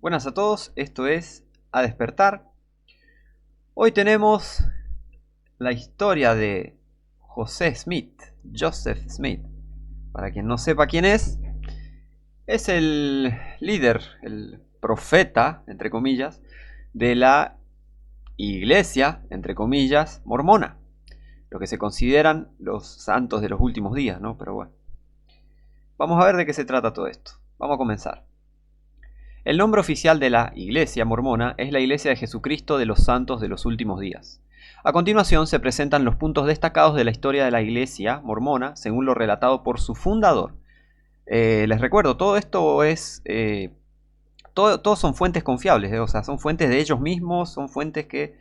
Buenas a todos, esto es A Despertar. Hoy tenemos la historia de Joseph Smith. Para quien no sepa quién es el líder, el profeta, entre comillas, de la iglesia, entre comillas, mormona. Lo que se consideran los santos de los últimos días, ¿no? Pero bueno. Vamos a ver de qué se trata todo esto. Vamos a comenzar. El nombre oficial de la Iglesia mormona es la Iglesia de Jesucristo de los Santos de los Últimos Días. A continuación se presentan los puntos destacados de la historia de la Iglesia mormona, según lo relatado por su fundador. Les recuerdo, todo esto es... Todos son fuentes confiables, o sea, son fuentes de ellos mismos, son fuentes que...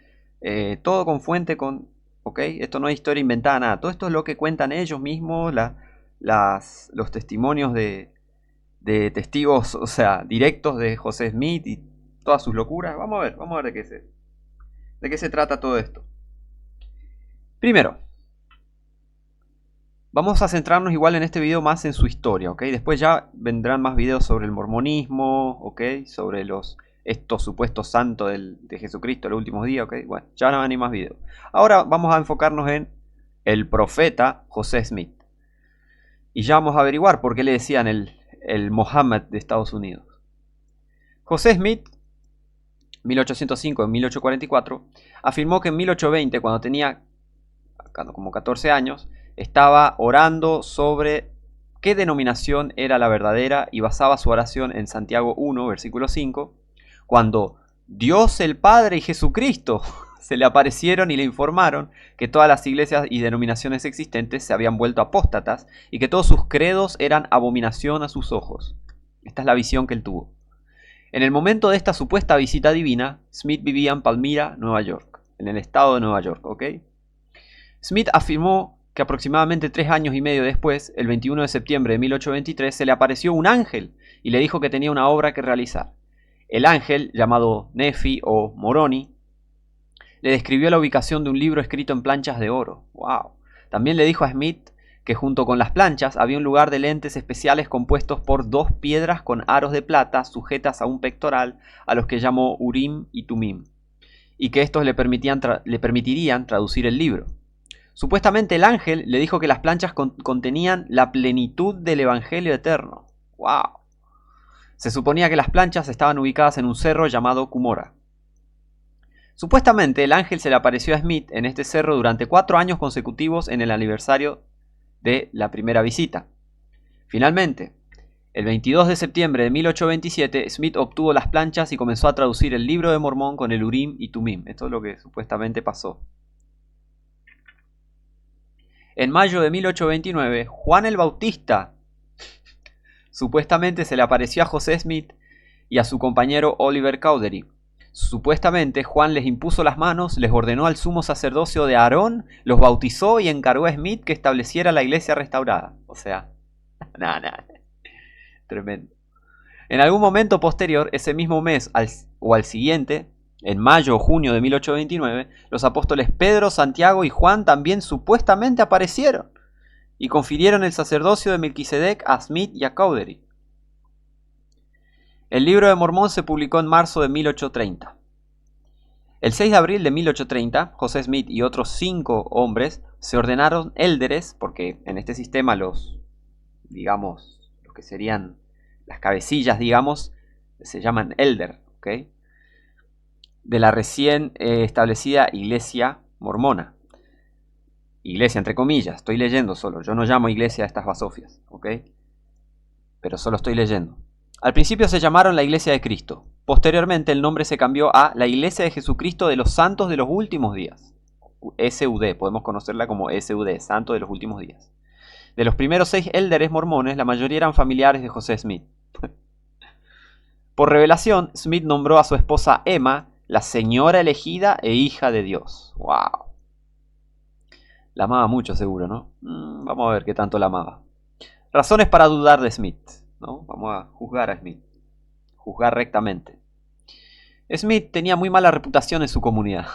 todo con fuente con... ¿Ok? Esto no es historia inventada, nada. Todo esto es lo que cuentan ellos mismos, los testimonios de testigos, o sea, directos de José Smith y todas sus locuras. Vamos a ver de qué se trata todo esto. Primero, vamos a centrarnos igual en este video más en su historia, ¿ok? Después ya vendrán más videos sobre el mormonismo, ¿ok? Sobre estos supuestos santos de Jesucristo en los últimos días, ¿ok? Bueno, ya no van a ir más videos. Ahora vamos a enfocarnos en el profeta José Smith. Y ya vamos a averiguar por qué le decían el Mohammed de Estados Unidos. José Smith, 1805-1844, afirmó que en 1820, cuando tenía como 14 años, estaba orando sobre qué denominación era la verdadera y basaba su oración en Santiago 1, versículo 5, cuando Dios el Padre y Jesucristo se le aparecieron y le informaron que todas las iglesias y denominaciones existentes se habían vuelto apóstatas y que todos sus credos eran abominación a sus ojos. Esta es la visión que él tuvo. En el momento de esta supuesta visita divina, Smith vivía en Palmyra, Nueva York, en el estado de Nueva York, ¿ok? Smith afirmó que aproximadamente 3 años y medio después, el 21 de septiembre de 1823, se le apareció un ángel y le dijo que tenía una obra que realizar. El ángel, llamado Nefi o Moroni, le describió la ubicación de un libro escrito en planchas de oro. ¡Wow! También le dijo a Smith que junto con las planchas había un lugar de lentes especiales compuestos por 2 piedras con aros de plata sujetas a un pectoral, a los que llamó Urim y Tumim, y que estos le permitirían traducir el libro. Supuestamente el ángel le dijo que las planchas contenían la plenitud del Evangelio eterno. ¡Wow! Se suponía que las planchas estaban ubicadas en un cerro llamado Cumorah. Supuestamente el ángel se le apareció a Smith en este cerro durante 4 años consecutivos en el aniversario de la primera visita. Finalmente, el 22 de septiembre de 1827, Smith obtuvo las planchas y comenzó a traducir el libro de Mormón con el Urim y Tumim. Esto es lo que supuestamente pasó. En mayo de 1829, Juan el Bautista supuestamente se le apareció a José Smith y a su compañero Oliver Cowdery. Supuestamente Juan les impuso las manos, les ordenó al sumo sacerdocio de Aarón, los bautizó y encargó a Smith que estableciera la iglesia restaurada. O sea, nada, tremendo. En algún momento posterior, ese mismo mes o al siguiente, en mayo o junio de 1829, los apóstoles Pedro, Santiago y Juan también supuestamente aparecieron y confirieron el sacerdocio de Melquisedec a Smith y a Cowdery. El libro de Mormón se publicó en marzo de 1830. El 6 de abril de 1830, José Smith y otros 5 hombres se ordenaron élderes, porque en este sistema los que serían las cabecillas, se llaman elder, ¿ok? De la recién establecida iglesia mormona. Iglesia entre comillas, estoy leyendo solo, yo no llamo iglesia a estas basofias, ¿ok? Pero solo estoy leyendo. Al principio se llamaron la Iglesia de Cristo. Posteriormente el nombre se cambió a la Iglesia de Jesucristo de los Santos de los Últimos Días. SUD, podemos conocerla como SUD, Santo de los Últimos Días. De los primeros 6 élderes mormones, la mayoría eran familiares de José Smith. Por revelación, Smith nombró a su esposa Emma la señora elegida e hija de Dios. ¡Wow! La amaba mucho seguro, ¿no? Vamos a ver qué tanto la amaba. Razones para dudar de Smith, ¿no? Vamos a juzgar a Smith. Juzgar rectamente. Smith tenía muy mala reputación en su comunidad.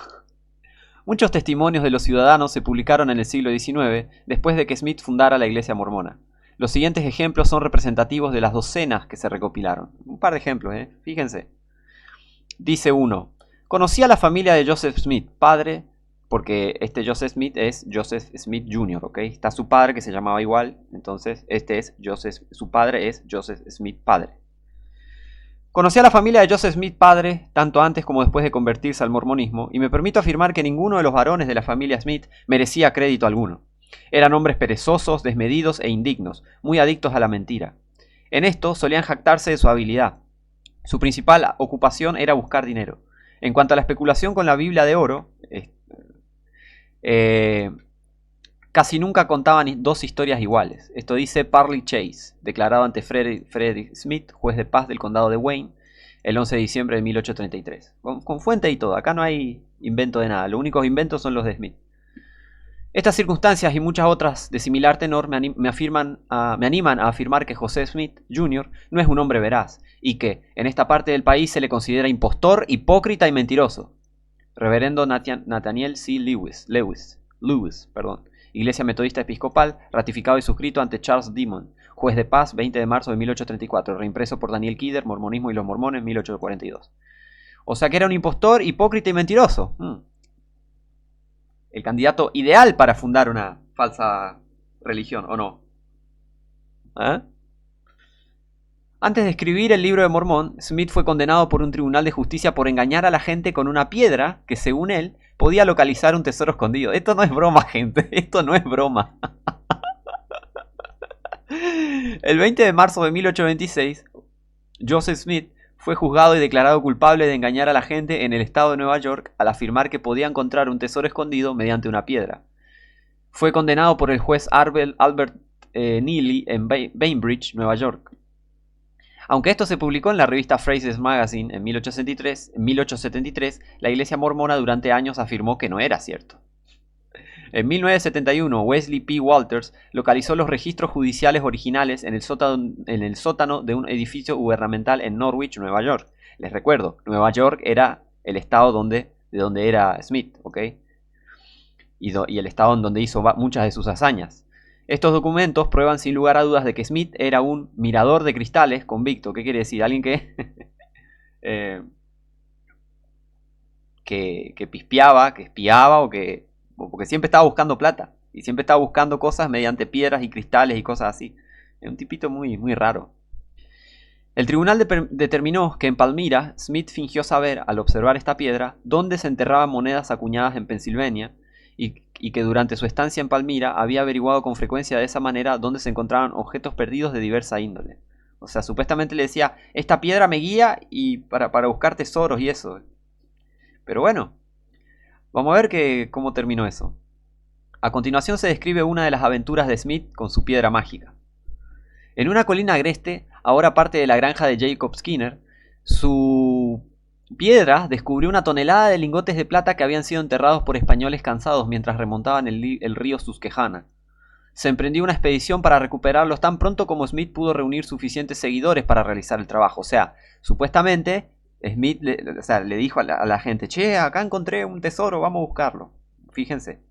Muchos testimonios de los ciudadanos se publicaron en el siglo XIX después de que Smith fundara la iglesia mormona. Los siguientes ejemplos son representativos de las docenas que se recopilaron. Un par de ejemplos, fíjense. Dice uno, conocí a la familia de Joseph Smith, padre, porque este Joseph Smith es Joseph Smith Jr., ¿ok? Está su padre que se llamaba igual, entonces este es Joseph, su padre es Joseph Smith, padre. Conocí a la familia de Joseph Smith padre, tanto antes como después de convertirse al mormonismo, y me permito afirmar que ninguno de los varones de la familia Smith merecía crédito alguno. Eran hombres perezosos, desmedidos e indignos, muy adictos a la mentira. En esto solían jactarse de su habilidad. Su principal ocupación era buscar dinero. En cuanto a la especulación con la Biblia de oro, casi nunca contaban dos historias iguales. Esto dice Parley Chase, declarado ante Frederick Smith, juez de paz del condado de Wayne, el 11 de diciembre de 1833. Con fuente y todo, acá no hay invento de nada, los únicos inventos son los de Smith. Estas circunstancias y muchas otras de similar tenor me animan a afirmar que José Smith Jr. no es un hombre veraz y que en esta parte del país se le considera impostor, hipócrita y mentiroso. Reverendo Nathaniel C. Lewis, Iglesia Metodista Episcopal, ratificado y suscrito ante Charles Dimon, juez de paz, 20 de marzo de 1834, reimpreso por Daniel Kidder, Mormonismo y los Mormones, 1842. O sea que era un impostor, hipócrita y mentiroso. El candidato ideal para fundar una falsa religión, ¿o no? ¿Eh? Antes de escribir el libro de Mormón, Smith fue condenado por un tribunal de justicia por engañar a la gente con una piedra que, según él, podía localizar un tesoro escondido. Esto no es broma, gente. Esto no es broma. El 20 de marzo de 1826, Joseph Smith fue juzgado y declarado culpable de engañar a la gente en el estado de Nueva York al afirmar que podía encontrar un tesoro escondido mediante una piedra. Fue condenado por el juez Albert Neely en Bainbridge, Nueva York. Aunque esto se publicó en la revista Fraser's Magazine en 1873, la Iglesia Mormona durante años afirmó que no era cierto. En 1971, Wesley P. Walters localizó los registros judiciales originales en el sótano de un edificio gubernamental en Norwich, Nueva York. Les recuerdo, Nueva York era el estado de donde era Smith, ¿ok? Y el estado en donde hizo muchas de sus hazañas. Estos documentos prueban sin lugar a dudas de que Smith era un mirador de cristales convicto. ¿Qué quiere decir? Alguien que pispeaba, que espiaba porque siempre estaba buscando plata y siempre estaba buscando cosas mediante piedras y cristales y cosas así. Es un tipito muy, muy raro. El tribunal determinó que en Palmira, Smith fingió saber, al observar esta piedra, dónde se enterraban monedas acuñadas en Pensilvania y que durante su estancia en Palmira había averiguado con frecuencia de esa manera dónde se encontraban objetos perdidos de diversa índole. O sea, supuestamente le decía, esta piedra me guía y para buscar tesoros y eso. Pero bueno, vamos a ver cómo terminó eso. A continuación se describe una de las aventuras de Smith con su piedra mágica. En una colina agreste, ahora parte de la granja de Jacob Skinner, su piedra descubrió una tonelada de lingotes de plata que habían sido enterrados por españoles cansados mientras remontaban el río Susquehanna. Se emprendió una expedición para recuperarlos tan pronto como Smith pudo reunir suficientes seguidores para realizar el trabajo. O sea, supuestamente Smith le dijo a la gente, che, acá encontré un tesoro, vamos a buscarlo. Fíjense.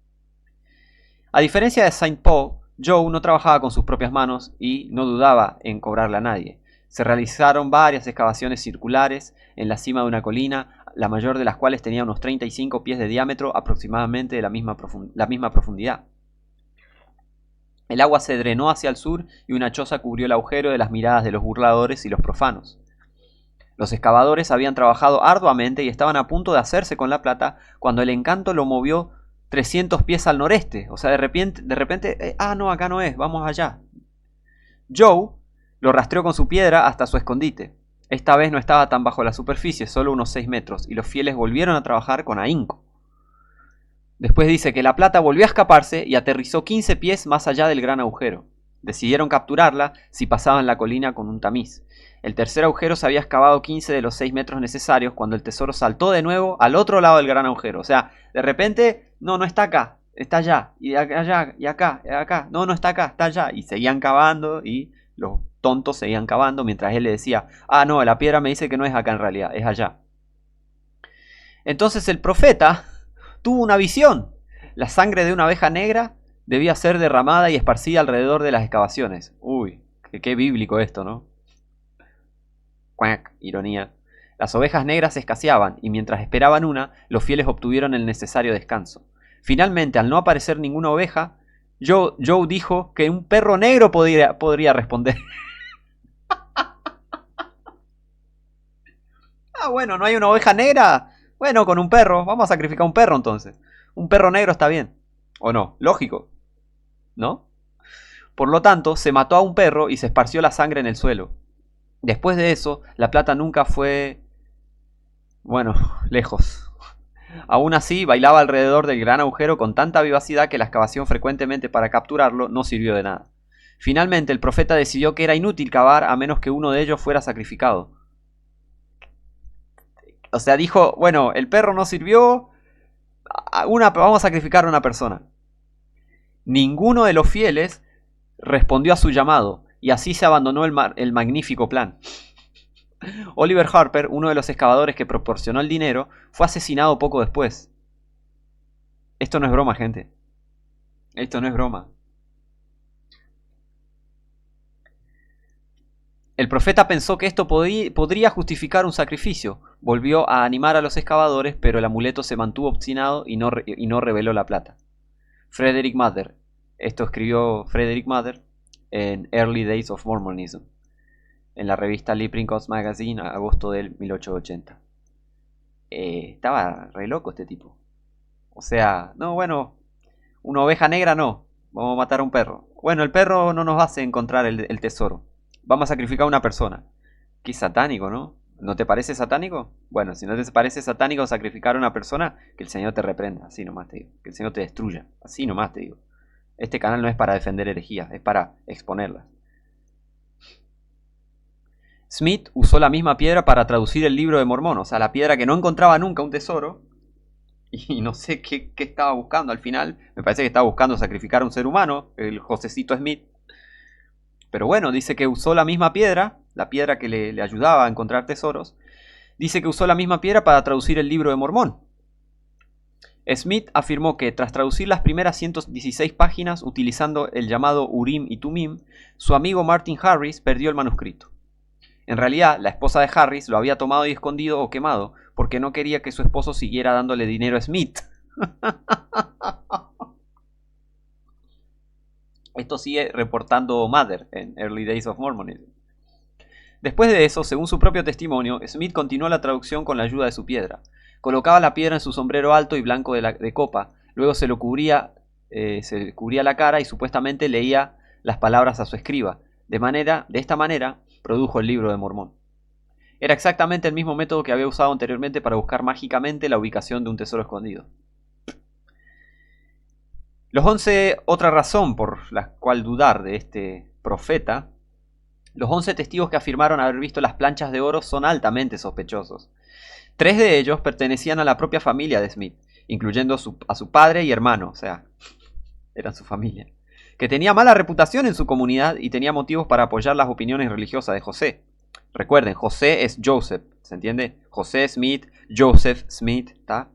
A diferencia de St. Paul, Joe no trabajaba con sus propias manos y no dudaba en cobrarle a nadie. Se realizaron varias excavaciones circulares en la cima de una colina, la mayor de las cuales tenía unos 35 pies de diámetro, aproximadamente de la misma profundidad. El agua se drenó hacia el sur y una choza cubrió el agujero de las miradas de los burladores y los profanos. Los excavadores habían trabajado arduamente y estaban a punto de hacerse con la plata cuando el encanto lo movió 300 pies al noreste. O sea, de repente, no, acá no es, vamos allá. Joe lo rastreó con su piedra hasta su escondite. Esta vez no estaba tan bajo la superficie, solo unos 6 metros, y los fieles volvieron a trabajar con ahínco. Después dice que la plata volvió a escaparse y aterrizó 15 pies más allá del gran agujero. Decidieron capturarla si pasaban la colina con un tamiz. El tercer agujero se había excavado 15 de los 6 metros necesarios cuando el tesoro saltó de nuevo al otro lado del gran agujero. O sea, de repente, no está acá, está allá, y allá, y acá, no está acá, está allá. Y seguían cavando y los tontos seguían cavando mientras él le decía, no, la piedra me dice que no es acá en realidad, es allá. Entonces el profeta tuvo una visión. La sangre de una abeja negra debía ser derramada y esparcida alrededor de las excavaciones. Uy, qué bíblico esto, ¿no? Cuac, ironía. Las ovejas negras escaseaban, y mientras esperaban una, los fieles obtuvieron el necesario descanso. Finalmente, al no aparecer ninguna oveja, Joe dijo que un perro negro podría responder. Ah, bueno, ¿no hay una oveja negra? Bueno, con un perro. Vamos a sacrificar un perro entonces. Un perro negro está bien. ¿O no? Lógico. ¿No? Por lo tanto, se mató a un perro y se esparció la sangre en el suelo. Después de eso, la plata nunca fue... bueno, lejos. Aún así, bailaba alrededor del gran agujero con tanta vivacidad que la excavación frecuentemente para capturarlo no sirvió de nada. Finalmente, el profeta decidió que era inútil cavar a menos que uno de ellos fuera sacrificado. O sea, dijo, bueno, el perro no sirvió, vamos a sacrificar a una persona. Ninguno de los fieles respondió a su llamado, y así se abandonó el magnífico plan. Oliver Harper, uno de los excavadores que proporcionó el dinero, fue asesinado poco después. Esto no es broma, gente. Esto no es broma. El profeta pensó que esto podría justificar un sacrificio. Volvió a animar a los excavadores, pero el amuleto se mantuvo obstinado y no reveló la plata. Frederick Mather. Esto escribió Frederick Mather en Early Days of Mormonism, en la revista Leaping Magazine, agosto del 1880. Estaba re loco este tipo. O sea, no, bueno, una oveja negra no. Vamos a matar a un perro. Bueno, el perro no nos hace encontrar el tesoro. Vamos a sacrificar a una persona. Qué satánico, ¿no? ¿No te parece satánico? Bueno, si no te parece satánico sacrificar a una persona, que el Señor te reprenda. Así nomás te digo. Que el Señor te destruya. Así nomás te digo. Este canal no es para defender herejías, es para exponerlas. Smith usó la misma piedra para traducir el libro de Mormón. O sea, la piedra que no encontraba nunca un tesoro. Y no sé qué estaba buscando al final. Me parece que estaba buscando sacrificar a un ser humano, el Josecito Smith. Pero bueno, dice que usó la misma piedra, la piedra que le ayudaba a encontrar tesoros. Dice que usó la misma piedra para traducir el libro de Mormón. Smith afirmó que tras traducir las primeras 116 páginas utilizando el llamado Urim y Tumim, su amigo Martin Harris perdió el manuscrito. En realidad, la esposa de Harris lo había tomado y escondido o quemado porque no quería que su esposo siguiera dándole dinero a Smith. Esto sigue reportando Mather en Early Days of Mormonism. Después de eso, según su propio testimonio, Smith continuó la traducción con la ayuda de su piedra. Colocaba la piedra en su sombrero alto y blanco de copa, luego se cubría la cara y supuestamente leía las palabras a su escriba. De esta manera, produjo el libro de Mormón. Era exactamente el mismo método que había usado anteriormente para buscar mágicamente la ubicación de un tesoro escondido. Otra razón por la cual dudar de este profeta, los 11 testigos que afirmaron haber visto las planchas de oro son altamente sospechosos. 3 de ellos pertenecían a la propia familia de Smith, incluyendo a su padre y hermano, o sea, eran su familia, que tenía mala reputación en su comunidad y tenía motivos para apoyar las opiniones religiosas de José. Recuerden, José es Joseph, ¿se entiende? José Smith, Joseph Smith, ¿está?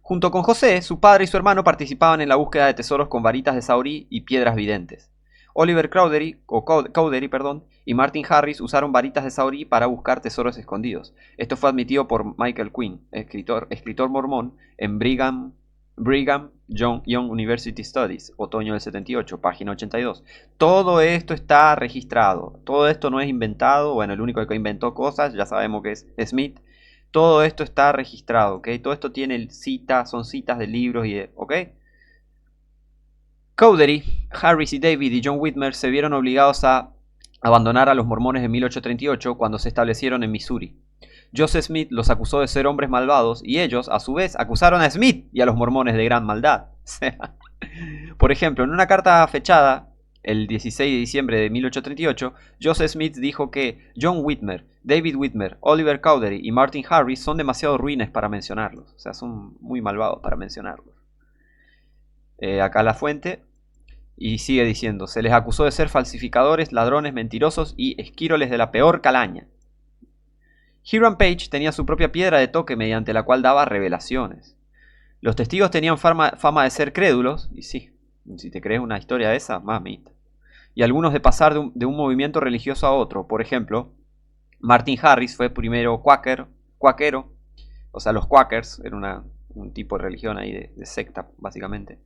Junto con José, su padre y su hermano participaban en la búsqueda de tesoros con varitas de Saurí y piedras videntes. Oliver Cowdery y Martin Harris usaron varitas de Saurí para buscar tesoros escondidos. Esto fue admitido por Michael Quinn, escritor mormón, en Brigham Young University Studies, otoño del 78, página 82. Todo esto está registrado. Todo esto no es inventado. Bueno, el único que inventó cosas, ya sabemos que es Smith. Todo esto está registrado, ¿ok? Todo esto tiene citas, son citas de libros y ¿ok? Cowdery, Harris y David y John Whitmer se vieron obligados a abandonar a los mormones en 1838 cuando se establecieron en Missouri. Joseph Smith los acusó de ser hombres malvados y ellos, a su vez, acusaron a Smith y a los mormones de gran maldad. Por ejemplo, en una carta fechada el 16 de diciembre de 1838, Joseph Smith dijo que John Whitmer, David Whitmer, Oliver Cowdery y Martin Harris son demasiado ruines para mencionarlos. O sea, son muy malvados para mencionarlos. Acá la fuente. Y sigue diciendo, se les acusó de ser falsificadores, ladrones, mentirosos y esquíroles de la peor calaña. Hiram Page tenía su propia piedra de toque mediante la cual daba revelaciones. Los testigos tenían fama de ser crédulos, y sí, si te crees una historia de esa, mamita. Y algunos de pasar de un movimiento religioso a otro. Por ejemplo, Martin Harris fue primero cuáquero, o sea, los Quakers, era un tipo de religión ahí de secta, básicamente.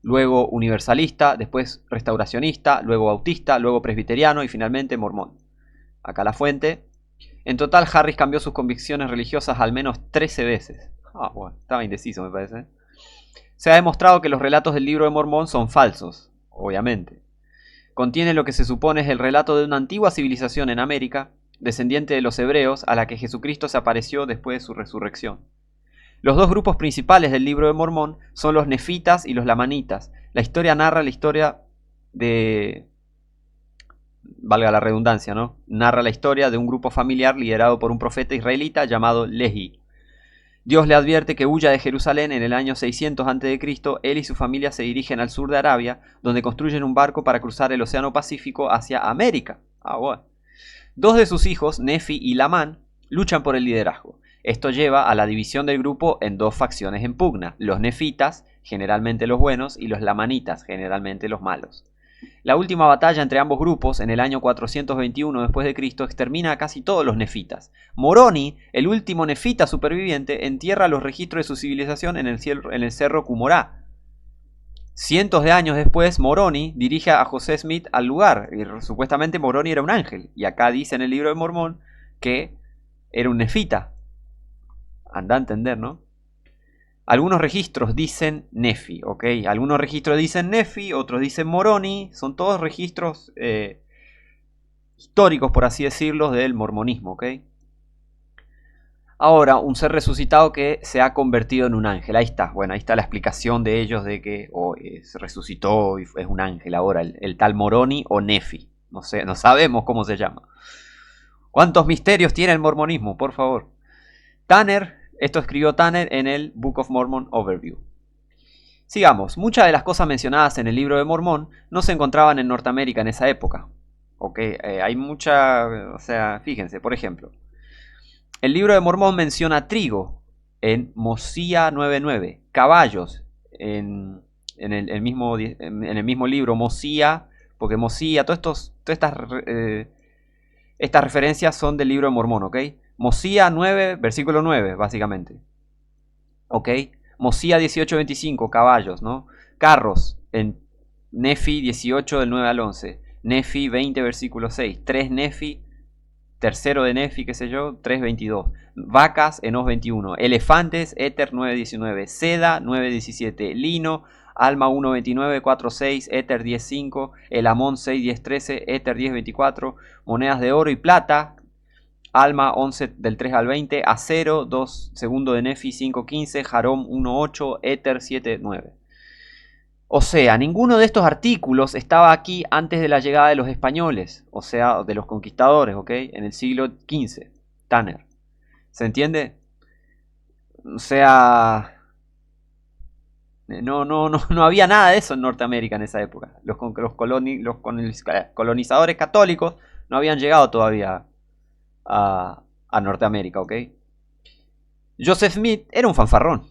Luego universalista, después restauracionista, luego bautista, luego presbiteriano y finalmente mormón. Acá la fuente. En total, Harris cambió sus convicciones religiosas al menos 13 veces. Bueno, estaba indeciso, me parece. Se ha demostrado que los relatos del libro de Mormón son falsos, obviamente. Contiene lo que se supone es el relato de una antigua civilización en América, descendiente de los hebreos, a la que Jesucristo se apareció después de su resurrección. Los dos grupos principales del libro de Mormón son los nefitas y los lamanitas. La historia narra la historia de... valga la redundancia, ¿no? Narra la historia de un grupo familiar liderado por un profeta israelita llamado Lehi. Dios le advierte que huya de Jerusalén en el año 600 a.C. Él y su familia se dirigen al sur de Arabia, donde construyen un barco para cruzar el Océano Pacífico hacia América. Bueno. Dos de sus hijos, Nefi y Lamán, luchan por el liderazgo. Esto lleva a la división del grupo en dos facciones en pugna, los nefitas, generalmente los buenos, y los lamanitas, generalmente los malos. La última batalla entre ambos grupos, en el año 421 después de Cristo, extermina a casi todos los nefitas. Moroni, el último nefita superviviente, entierra los registros de su civilización en el cerro Cumorá. Cientos de años después, Moroni dirige a José Smith al lugar, y supuestamente Moroni era un ángel, y acá dice en el libro de Mormón que era un nefita. Anda a entender, ¿no? Algunos registros dicen Nefi, ¿ok? Algunos registros dicen Nefi, otros dicen Moroni. Son todos registros históricos, por así decirlo, del mormonismo, ¿ok? Ahora, un ser resucitado que se ha convertido en un ángel. Ahí está, bueno, ahí está la explicación de ellos de que se resucitó y es un ángel ahora, el tal Moroni o Nefi. No sé, no sabemos cómo se llama. ¿Cuántos misterios tiene el mormonismo? Por favor. Esto escribió Tanner en el Book of Mormon Overview. Sigamos, muchas de las cosas mencionadas en el libro de Mormón no se encontraban en Norteamérica en esa época. Hay mucha, o sea, fíjense, por ejemplo, el libro de Mormón menciona trigo en Mosiah 9.9, caballos en el mismo libro Mosiah, porque Mosiah, todas estas referencias son del libro de Mormón, ¿ok? Mosiah 9, versículo 9, básicamente. ¿Ok? Mosiah 18:25, caballos, ¿no? Carros, en Nefi 18, del 9 al 11. Nefi 20, versículo 6. 3 Nefi, tercero de Nefi, qué sé yo, 3:22. Vacas, Enos 21. Elefantes, Éter 9:19. Seda, 9:17. Lino, Alma 1:29, 4:6. Éter 10:5. Elamón 6:10-13. Éter 10:24. Monedas de oro y plata, Alma 11 del 3 al 20, Acero 2, segundo de Nefi 5:15, Jarom 1:8, Éter 7:9. O sea, ninguno de estos artículos estaba aquí antes de la llegada de los españoles, o sea, de los conquistadores, ¿ok? En el siglo XV, Tanner. ¿Se entiende? O sea, no había nada de eso en Norteamérica en esa época. Los colonizadores católicos no habían llegado todavía a Norteamérica, ¿ok? Joseph Smith era un fanfarrón.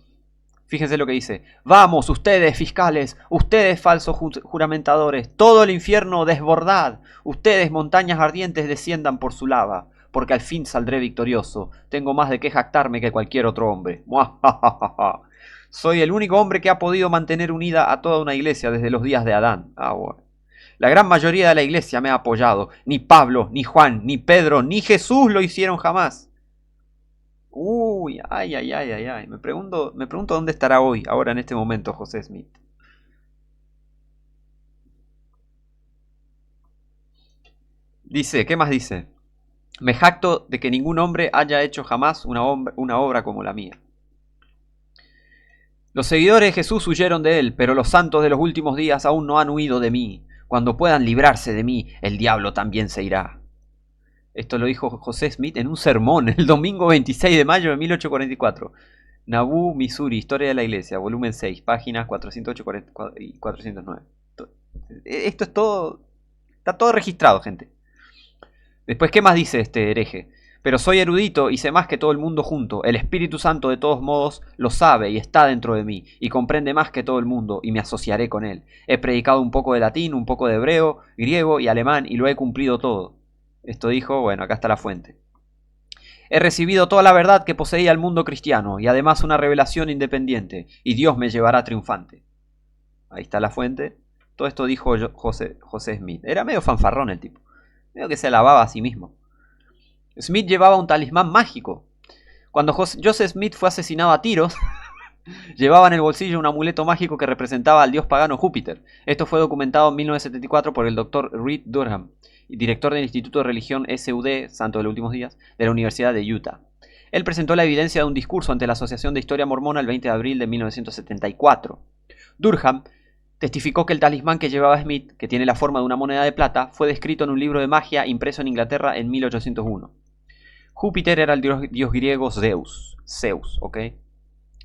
Fíjense lo que dice: vamos, ustedes fiscales, ustedes falsos juramentadores, todo el infierno desbordad, ustedes montañas ardientes desciendan por su lava, porque al fin saldré victorioso, tengo más de qué jactarme que cualquier otro hombre. Soy el único hombre que ha podido mantener unida a toda una iglesia desde los días de Adán. Bueno. La gran mayoría de la iglesia me ha apoyado. Ni Pablo, ni Juan, ni Pedro, ni Jesús lo hicieron jamás. Uy, ay. Me pregunto dónde estará hoy, ahora en este momento, José Smith. Dice, ¿qué más dice? Me jacto de que ningún hombre haya hecho jamás una obra como la mía. Los seguidores de Jesús huyeron de él, pero los santos de los últimos días aún no han huido de mí. Cuando puedan librarse de mí, el diablo también se irá. Esto lo dijo José Smith en un sermón el domingo 26 de mayo de 1844. Nauvoo, Missouri, Historia de la Iglesia, volumen 6, páginas 408 y 409. Esto es todo, está todo registrado, gente. Después, ¿qué más dice este hereje? Pero soy erudito y sé más que todo el mundo junto. El Espíritu Santo de todos modos lo sabe y está dentro de mí, y comprende más que todo el mundo, y me asociaré con él. He predicado un poco de latín, un poco de hebreo, griego y alemán, y lo he cumplido todo. Esto dijo, bueno, acá está la fuente. He recibido toda la verdad que poseía el mundo cristiano y además una revelación independiente, y Dios me llevará triunfante. Ahí está la fuente. Todo esto dijo José Smith. Era medio fanfarrón el tipo. Medio que se alababa a sí mismo. Smith llevaba un talismán mágico. Cuando Joseph Smith fue asesinado a tiros, llevaba en el bolsillo un amuleto mágico que representaba al dios pagano Júpiter. Esto fue documentado en 1974 por el Dr. Reed Durham, director del Instituto de Religión SUD, Santo de los Últimos Días, de la Universidad de Utah. Él presentó la evidencia de un discurso ante la Asociación de Historia Mormona el 20 de abril de 1974. Durham testificó que el talismán que llevaba Smith, que tiene la forma de una moneda de plata, fue descrito en un libro de magia impreso en Inglaterra en 1801. Júpiter era el dios griego Zeus, ¿ok?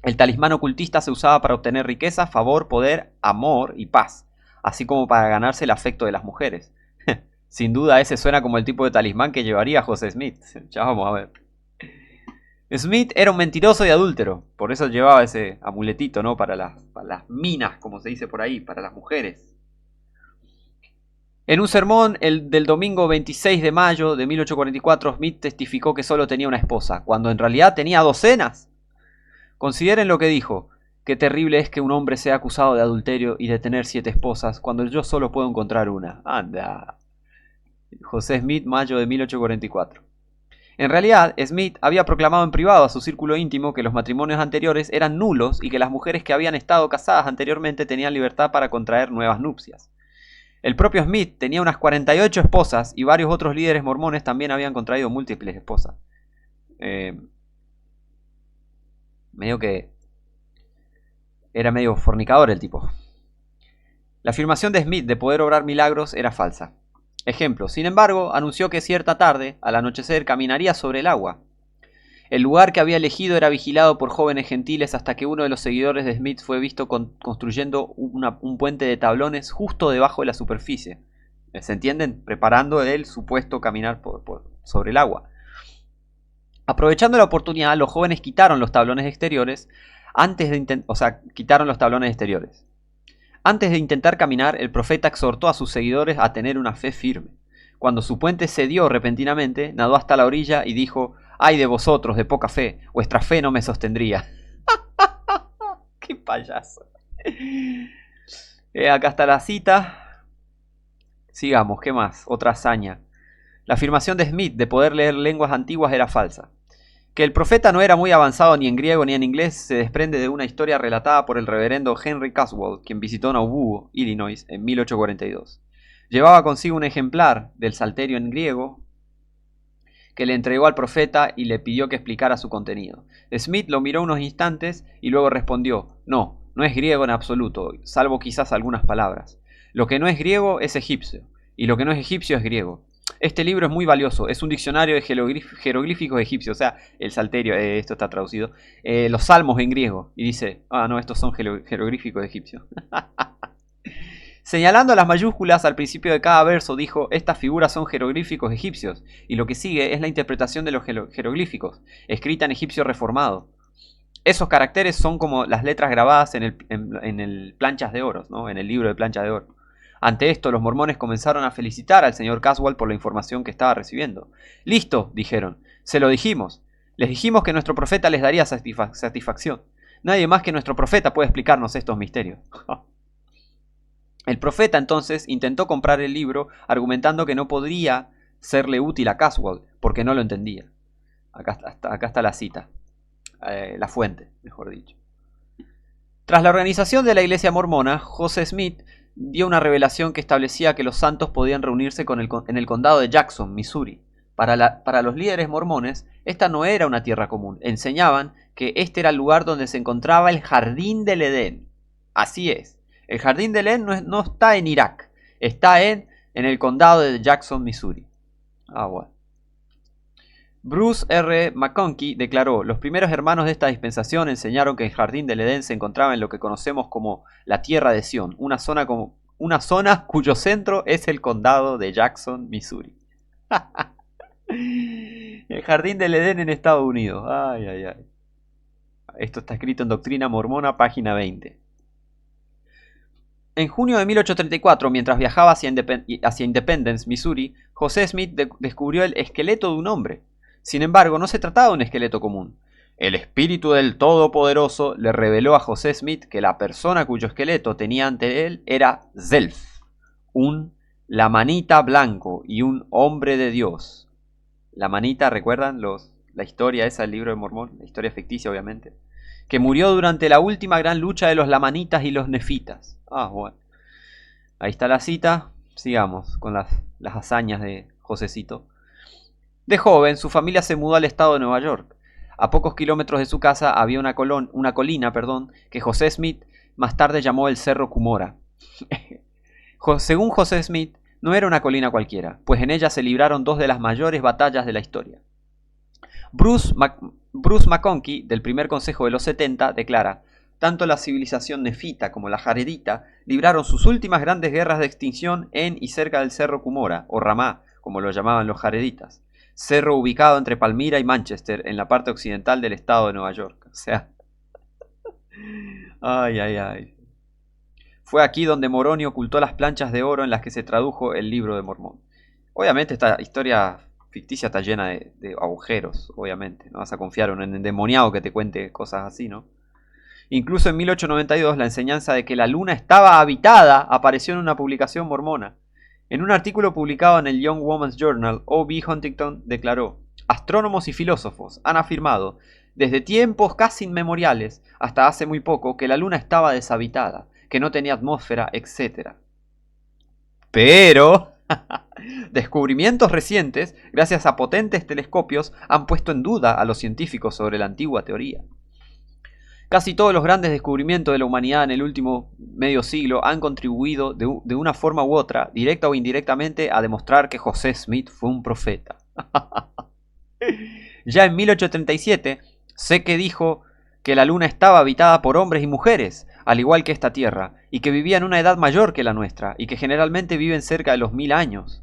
El talismán ocultista se usaba para obtener riqueza, favor, poder, amor y paz, así como para ganarse el afecto de las mujeres. Sin duda ese suena como el tipo de talismán que llevaría José Smith. Ya vamos a ver. Smith era un mentiroso y adúltero, por eso llevaba ese amuletito, ¿no? Para las minas, como se dice por ahí, para las mujeres. En un sermón del domingo 26 de mayo de 1844, Smith testificó que solo tenía una esposa, cuando en realidad tenía docenas. Consideren lo que dijo: qué terrible es que un hombre sea acusado de adulterio y de tener 7 esposas, cuando yo solo puedo encontrar una. Anda. José Smith, mayo de 1844. En realidad, Smith había proclamado en privado a su círculo íntimo que los matrimonios anteriores eran nulos y que las mujeres que habían estado casadas anteriormente tenían libertad para contraer nuevas nupcias. El propio Smith tenía unas 48 esposas y varios otros líderes mormones también habían contraído múltiples esposas. Medio que era medio fornicador el tipo. La afirmación de Smith de poder obrar milagros era falsa. Ejemplo, sin embargo, anunció que cierta tarde, al anochecer, caminaría sobre el agua. El lugar que había elegido era vigilado por jóvenes gentiles hasta que uno de los seguidores de Smith fue visto construyendo un puente de tablones justo debajo de la superficie. ¿Se entienden? Preparando el supuesto caminar sobre el agua. Aprovechando la oportunidad, los jóvenes quitaron los tablones exteriores quitaron los tablones exteriores. Antes de intentar caminar, el profeta exhortó a sus seguidores a tener una fe firme. Cuando su puente cedió repentinamente, nadó hasta la orilla y dijo: ¡ay de vosotros, de poca fe! Vuestra fe no me sostendría. ¡Qué payaso! Acá está la cita. Sigamos, ¿qué más? Otra hazaña. La afirmación de Smith de poder leer lenguas antiguas era falsa. Que el profeta no era muy avanzado ni en griego ni en inglés se desprende de una historia relatada por el reverendo Henry Caswell, quien visitó Nauvoo, Illinois, en 1842. Llevaba consigo un ejemplar del Salterio en griego que le entregó al profeta y le pidió que explicara su contenido. Smith lo miró unos instantes y luego respondió: no es griego en absoluto, salvo quizás algunas palabras. Lo que no es griego es egipcio, y lo que no es egipcio es griego. Este libro es muy valioso, es un diccionario de jeroglíficos egipcios, o sea, el Salterio, esto está traducido, los salmos en griego, y dice: no, estos son jeroglíficos egipcios. Señalando las mayúsculas al principio de cada verso, dijo: estas figuras son jeroglíficos egipcios, y lo que sigue es la interpretación de los jeroglíficos, escrita en egipcio reformado. Esos caracteres son como las letras grabadas en el planchas de oro, ¿no? En el libro de planchas de oro. Ante esto, los mormones comenzaron a felicitar al señor Caswell por la información que estaba recibiendo. «Listo», dijeron, «se lo dijimos. Les dijimos que nuestro profeta les daría satisfacción. Nadie más que nuestro profeta puede explicarnos estos misterios». El profeta entonces intentó comprar el libro, argumentando que no podría serle útil a Caswell, porque no lo entendía. Acá está la cita, la fuente, mejor dicho. Tras la organización de la iglesia mormona, José Smith dio una revelación que establecía que los santos podían reunirse en el condado de Jackson, Missouri. Para los líderes mormones, esta no era una tierra común. Enseñaban que este era el lugar donde se encontraba el Jardín del Edén. Así es. El Jardín del Edén no está en Irak. Está en el condado de Jackson, Missouri. Bueno. Bruce R. McConkie declaró: los primeros hermanos de esta dispensación enseñaron que el Jardín del Edén se encontraba en lo que conocemos como la Tierra de Sión, una zona cuyo centro es el condado de Jackson, Missouri. El Jardín del Edén en Estados Unidos. Ay, ay, ay. Esto está escrito en Doctrina Mormona, página 20. En junio de 1834, mientras viajaba hacia Independence, Missouri, José Smith descubrió el esqueleto de un hombre. Sin embargo, no se trataba de un esqueleto común. El espíritu del Todopoderoso le reveló a José Smith que la persona cuyo esqueleto tenía ante él era Zelf, un lamanita blanco y un hombre de Dios. Lamanita, ¿recuerdan la historia esa del libro de Mormón? La historia ficticia, obviamente. Que murió durante la última gran lucha de los lamanitas y los nefitas. Bueno. Ahí está la cita. Sigamos con las hazañas de Josecito. De joven, su familia se mudó al estado de Nueva York. A pocos kilómetros de su casa había una colina que José Smith más tarde llamó el Cerro Cumora. Según José Smith, no era una colina cualquiera, pues en ella se libraron dos de las mayores batallas de la historia. Bruce McConkie, del primer consejo de los 70, declara: tanto la civilización nefita como la jaredita libraron sus últimas grandes guerras de extinción en y cerca del Cerro Cumora, o Ramá, como lo llamaban los jareditas, cerro ubicado entre Palmyra y Manchester, en la parte occidental del estado de Nueva York. O sea, ay. Fue aquí donde Moroni ocultó las planchas de oro en las que se tradujo el libro de Mormón. Obviamente esta historia ficticia está llena de agujeros, obviamente. No vas a confiar en un endemoniado que te cuente cosas así, ¿no? Incluso en 1892 la enseñanza de que la luna estaba habitada apareció en una publicación mormona. En un artículo publicado en el Young Woman's Journal, O.B. Huntington declaró: astrónomos y filósofos han afirmado, desde tiempos casi inmemoriales hasta hace muy poco, que la luna estaba deshabitada, que no tenía atmósfera, etc. Pero descubrimientos recientes, gracias a potentes telescopios, han puesto en duda a los científicos sobre la antigua teoría. Casi todos los grandes descubrimientos de la humanidad en el último medio siglo han contribuido de una forma u otra, directa o indirectamente, a demostrar que José Smith fue un profeta. Ya en 1837, Seke dijo que la luna estaba habitada por hombres y mujeres, al igual que esta tierra, y que vivían una edad mayor que la nuestra, y que generalmente viven cerca de los 1000 años.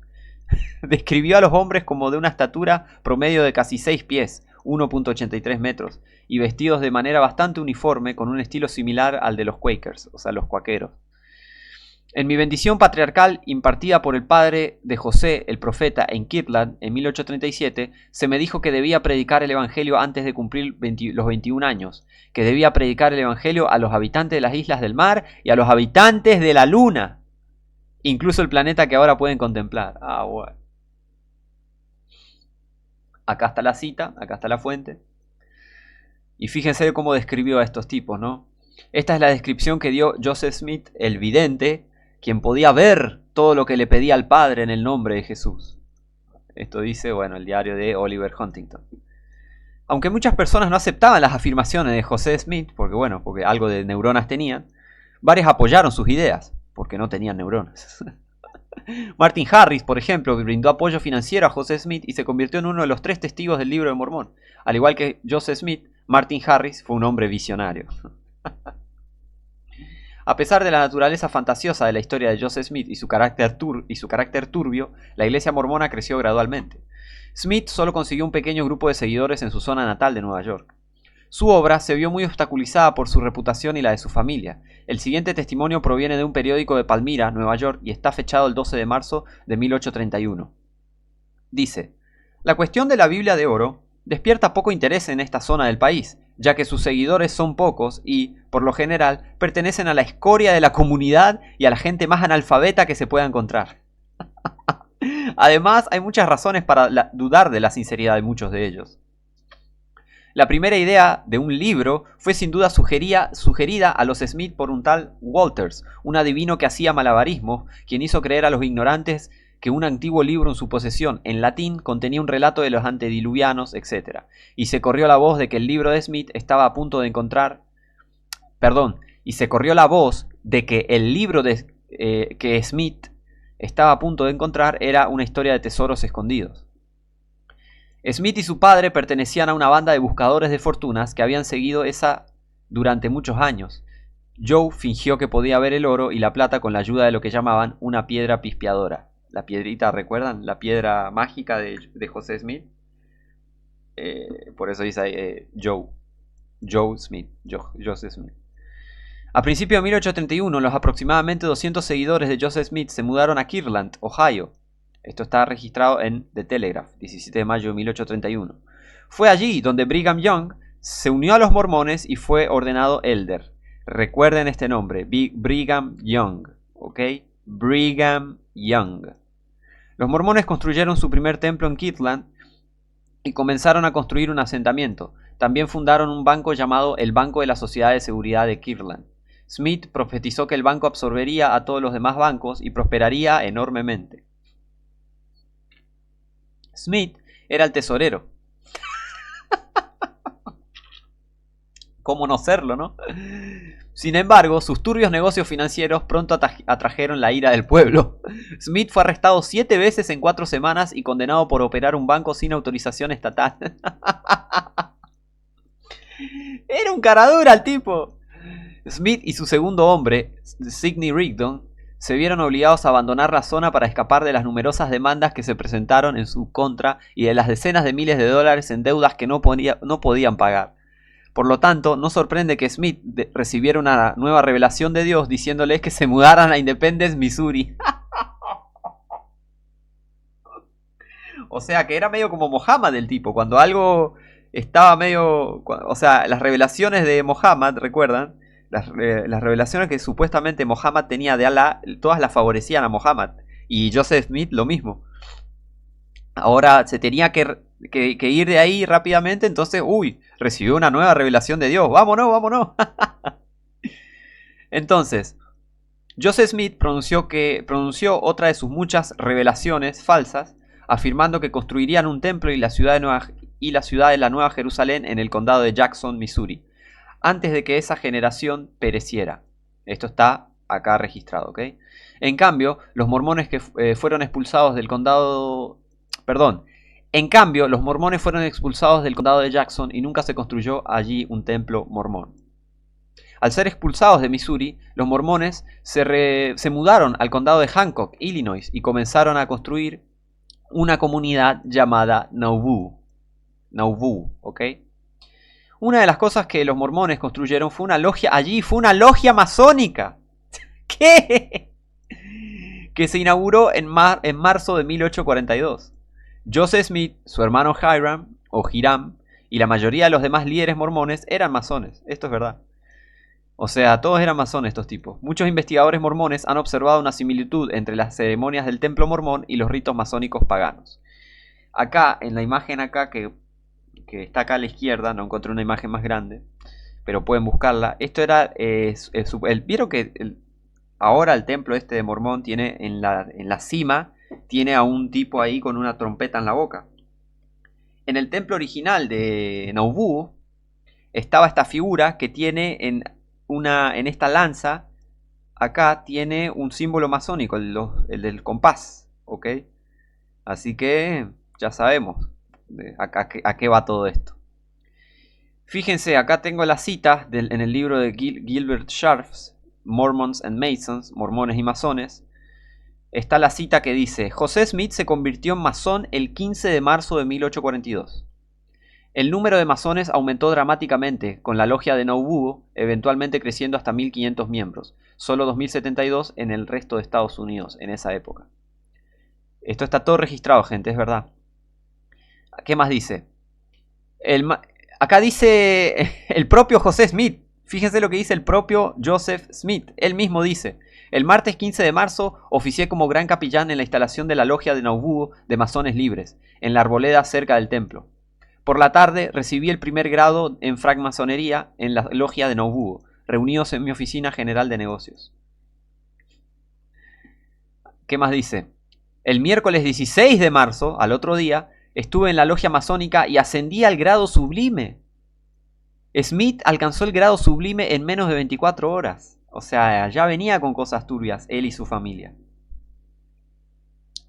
Describió a los hombres como de una estatura promedio de casi 6 pies, 1.83 metros, y vestidos de manera bastante uniforme con un estilo similar al de los Quakers, o sea, los cuaqueros. En mi bendición patriarcal impartida por el padre de José, el profeta, en Kirtland, en 1837, se me dijo que debía predicar el evangelio antes de cumplir los 21 años, que debía predicar el evangelio a los habitantes de las islas del mar y a los habitantes de la luna, incluso el planeta que ahora pueden contemplar. Bueno. Acá está la cita, acá está la fuente. Y fíjense cómo describió a estos tipos, ¿no? Esta es la descripción que dio Joseph Smith, el vidente, quien podía ver todo lo que le pedía al Padre en el nombre de Jesús. Esto dice, bueno, el diario de Oliver Huntington. Aunque muchas personas no aceptaban las afirmaciones de José Smith, porque algo de neuronas tenían, varios apoyaron sus ideas, porque no tenían neuronas. Martin Harris, por ejemplo, brindó apoyo financiero a José Smith y se convirtió en uno de los 3 testigos del libro de Mormón. Al igual que Joseph Smith, Martin Harris fue un hombre visionario. A pesar de la naturaleza fantasiosa de la historia de Joseph Smith y su carácter turbio, la iglesia mormona creció gradualmente. Smith solo consiguió un pequeño grupo de seguidores en su zona natal de Nueva York. Su obra se vio muy obstaculizada por su reputación y la de su familia. El siguiente testimonio proviene de un periódico de Palmyra, Nueva York, y está fechado el 12 de marzo de 1831. Dice: la cuestión de la Biblia de oro despierta poco interés en esta zona del país, ya que sus seguidores son pocos y, por lo general, pertenecen a la escoria de la comunidad y a la gente más analfabeta que se pueda encontrar. Además, hay muchas razones para dudar de la sinceridad de muchos de ellos. La primera idea de un libro fue sin duda sugerida a los Smith por un tal Walters, un adivino que hacía malabarismo, quien hizo creer a los ignorantes que un antiguo libro en su posesión, en latín, contenía un relato de los antediluvianos, etc. Y se corrió la voz de que el libro de Smith estaba a punto de encontrar... y se corrió la voz de que el libro que Smith estaba a punto de encontrar era una historia de tesoros escondidos. Smith y su padre pertenecían a una banda de buscadores de fortunas que habían seguido esa durante muchos años. Joe fingió que podía ver el oro y la plata con la ayuda de lo que llamaban una piedra pispeadora. La piedrita, ¿recuerdan? La piedra mágica de José Smith. Por eso dice Joseph Smith. A principios de 1831, los aproximadamente 200 seguidores de Joseph Smith se mudaron a Kirtland, Ohio. Esto está registrado en The Telegraph, 17 de mayo de 1831. Fue allí donde Brigham Young se unió a los mormones y fue ordenado elder. Recuerden este nombre, Brigham Young, ¿ok? Brigham Young. Los mormones construyeron su primer templo en Kirtland y comenzaron a construir un asentamiento. También fundaron un banco llamado el Banco de la Sociedad de Seguridad de Kirtland. Smith profetizó que el banco absorbería a todos los demás bancos y prosperaría enormemente. Smith era el tesorero. ¿Cómo no serlo, no? Sin embargo, sus turbios negocios financieros pronto atrajeron la ira del pueblo. Smith fue arrestado 7 veces en 4 semanas y condenado por operar un banco sin autorización estatal. Era un cara dura el tipo. Smith y su segundo hombre, Sidney Rigdon, se vieron obligados a abandonar la zona para escapar de las numerosas demandas que se presentaron en su contra y de las decenas de miles de dólares en deudas que no podían pagar. Por lo tanto, no sorprende que Smith recibiera una nueva revelación de Dios diciéndoles que se mudaran a Independence, Missouri. O sea, que era medio como Mohammed el tipo. Cuando algo estaba medio... O sea, las revelaciones de Mohammed, ¿recuerdan? Las revelaciones que supuestamente Mohammed tenía de Allah, todas las favorecían a Mohammed. Y Joseph Smith lo mismo. Ahora se tenía que ir de ahí rápidamente, entonces, recibió una nueva revelación de Dios. ¡Vámonos, vámonos! Entonces, Joseph Smith pronunció otra de sus muchas revelaciones falsas, afirmando que construirían un templo y la ciudad de la Nueva Jerusalén en el condado de Jackson, Missouri, antes de que esa generación pereciera. Esto está acá registrado, ¿ok? En cambio, los mormones que fueron expulsados del condado... En cambio, los mormones fueron expulsados del condado de Jackson y nunca se construyó allí un templo mormón. Al ser expulsados de Missouri, los mormones se mudaron al condado de Hancock, Illinois, y comenzaron a construir una comunidad llamada Nauvoo. Nauvoo, ¿ok? Una de las cosas que los mormones construyeron fue una logia, allí fue una logia masónica. ¿Qué? Que se inauguró en marzo de 1842. Joseph Smith, su hermano Hiram, y la mayoría de los demás líderes mormones eran masones. Esto es verdad. O sea, todos eran masones estos tipos. Muchos investigadores mormones han observado una similitud entre las ceremonias del templo mormón y los ritos masónicos paganos. Acá, en la imagen acá que está acá a la izquierda, no encontré una imagen más grande, pero pueden buscarla. Esto era... ¿vieron que ahora el templo este de Mormón tiene en la cima... tiene a un tipo ahí con una trompeta en la boca? En el templo original de Nauvoo estaba esta figura que tiene en esta lanza, acá tiene un símbolo masónico, el del compás, ¿ok? Así que ya sabemos a qué va todo esto. Fíjense, acá tengo la cita en el libro de Gilbert Sharps, Mormons and Masons, Mormones y Masones. Está la cita que dice: José Smith se convirtió en masón el 15 de marzo de 1842. El número de masones aumentó dramáticamente, con la logia de Nauvoo eventualmente creciendo hasta 1500 miembros, solo 2072 en el resto de Estados Unidos en esa época. Esto está todo registrado, gente, es verdad. ¿Qué más dice? Acá dice el propio José Smith. Fíjense lo que dice el propio Joseph Smith. Él mismo dice: el martes 15 de marzo oficié como gran capellán en la instalación de la logia de Nauvoo de masones libres, en la arboleda cerca del templo. Por la tarde recibí el primer grado en francmasonería en la logia de Nauvoo, reunidos en mi oficina general de negocios. ¿Qué más dice? El miércoles 16 de marzo, al otro día, estuve en la logia masónica y ascendí al grado sublime. Smith alcanzó el grado sublime en menos de 24 horas. O sea, ya venía con cosas turbias, él y su familia.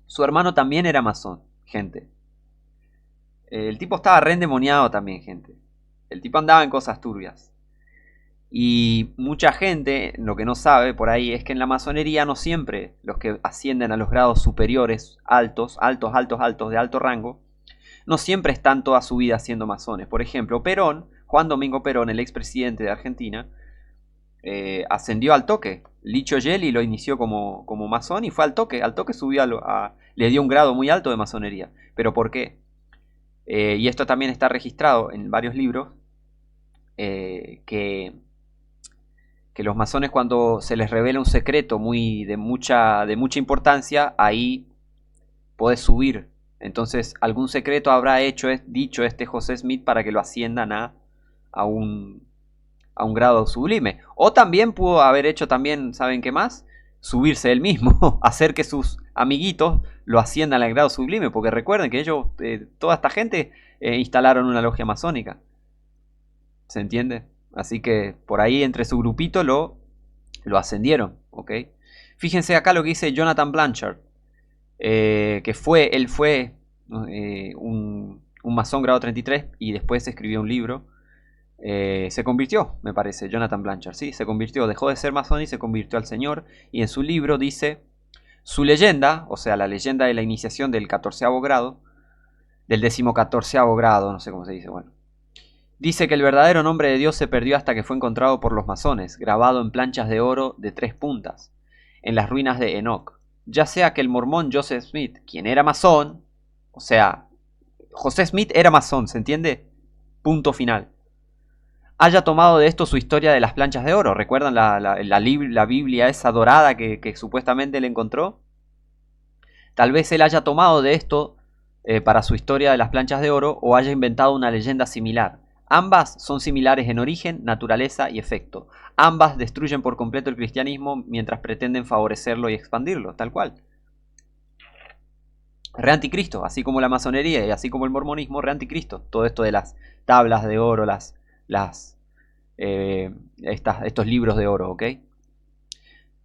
Su hermano también era masón, gente. El tipo estaba re endemoniado también, gente. El tipo andaba en cosas turbias. Y mucha gente, lo que no sabe por ahí, es que en la masonería no siempre los que ascienden a los grados superiores, altos, de alto rango, no siempre están toda su vida siendo masones. Por ejemplo, Perón, Juan Domingo Perón, el expresidente de Argentina, ascendió al toque. Licho Gelli lo inició como masón y fue al toque subió le dio un grado muy alto de masonería. ¿Pero por qué? y esto también está registrado en varios libros, que los masones, cuando se les revela un secreto de mucha importancia, ahí podés subir. Entonces algún secreto habrá dicho este José Smith para que lo asciendan a un grado sublime. O también pudo haber hecho también, ¿saben qué más? Subirse él mismo, hacer que sus amiguitos lo asciendan al grado sublime, porque recuerden que ellos, toda esta gente, instalaron una logia masónica. ¿Se entiende? Así que por ahí entre su grupito lo ascendieron, ¿ok? Fíjense acá lo que dice Jonathan Blanchard, que él fue un masón grado 33 y después escribió un libro. Se convirtió, me parece, Jonathan Blanchard, sí, se convirtió, dejó de ser masón y se convirtió al Señor. Y en su libro dice, su leyenda, o sea, la leyenda de la iniciación del 14º grado, del 14º grado, no sé cómo se dice, bueno. Dice que el verdadero nombre de Dios se perdió hasta que fue encontrado por los masones, grabado en planchas de oro de 3 puntas, en las ruinas de Enoch. Ya sea que el mormón Joseph Smith, quien era masón, o sea, José Smith era masón, ¿se entiende? Punto final. Haya tomado de esto su historia de las planchas de oro. ¿Recuerdan la Biblia esa dorada que supuestamente él encontró? Tal vez él haya tomado de esto para su historia de las planchas de oro, o haya inventado una leyenda similar. Ambas son similares en origen, naturaleza y efecto. Ambas destruyen por completo el cristianismo mientras pretenden favorecerlo y expandirlo, tal cual. Re anticristo, así como la masonería y así como el mormonismo, re anticristo. Todo esto de las tablas de oro, estos libros de oro, ¿ok?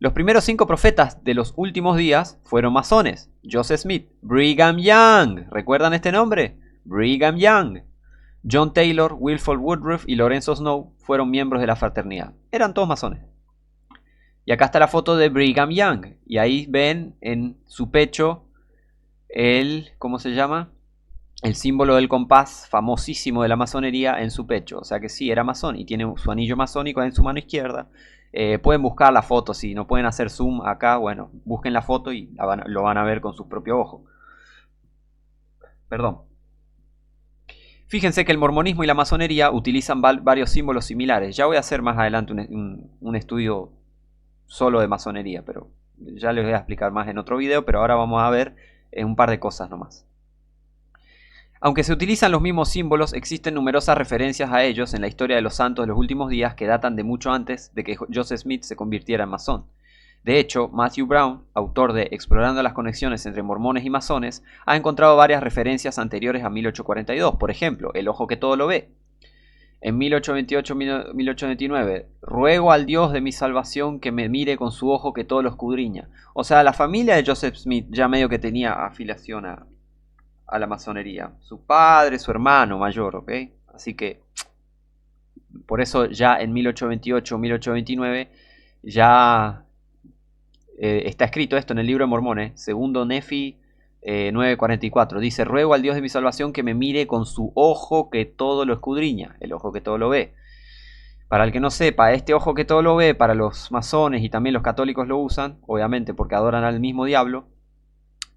Los primeros 5 profetas de los últimos días fueron masones. Joseph Smith, Brigham Young, ¿recuerdan este nombre? Brigham Young. John Taylor, Wilford Woodruff y Lorenzo Snow fueron miembros de la fraternidad. Eran todos masones. Y acá está la foto de Brigham Young. Y ahí ven en su pecho ¿cómo se llama? El símbolo del compás famosísimo de la masonería en su pecho. O sea que sí, era masón y tiene su anillo masónico en su mano izquierda. Pueden buscar la foto, si no pueden hacer zoom acá, bueno, busquen la foto y lo van a ver con su propio ojo. Perdón. Fíjense que el mormonismo y la masonería utilizan varios símbolos similares. Ya voy a hacer más adelante un estudio solo de masonería, pero ya les voy a explicar más en otro video, pero ahora vamos a ver un par de cosas nomás. Aunque se utilizan los mismos símbolos, existen numerosas referencias a ellos en la historia de los santos de los últimos días que datan de mucho antes de que Joseph Smith se convirtiera en masón. De hecho, Matthew Brown, autor de Explorando las conexiones entre mormones y masones, ha encontrado varias referencias anteriores a 1842. Por ejemplo, el ojo que todo lo ve. En 1828-1829, ruego al Dios de mi salvación que me mire con su ojo que todo lo escudriña. O sea, la familia de Joseph Smith ya medio que tenía afiliación a la masonería. Su padre, su hermano mayor, ¿ok? Así que, por eso ya en 1828-1829 ya está escrito esto en el libro de Mormones, segundo Nefi 9:44. Dice, ruego al Dios de mi salvación que me mire con su ojo que todo lo escudriña, el ojo que todo lo ve. Para el que no sepa, este ojo que todo lo ve, para los masones y también los católicos lo usan, obviamente porque adoran al mismo diablo,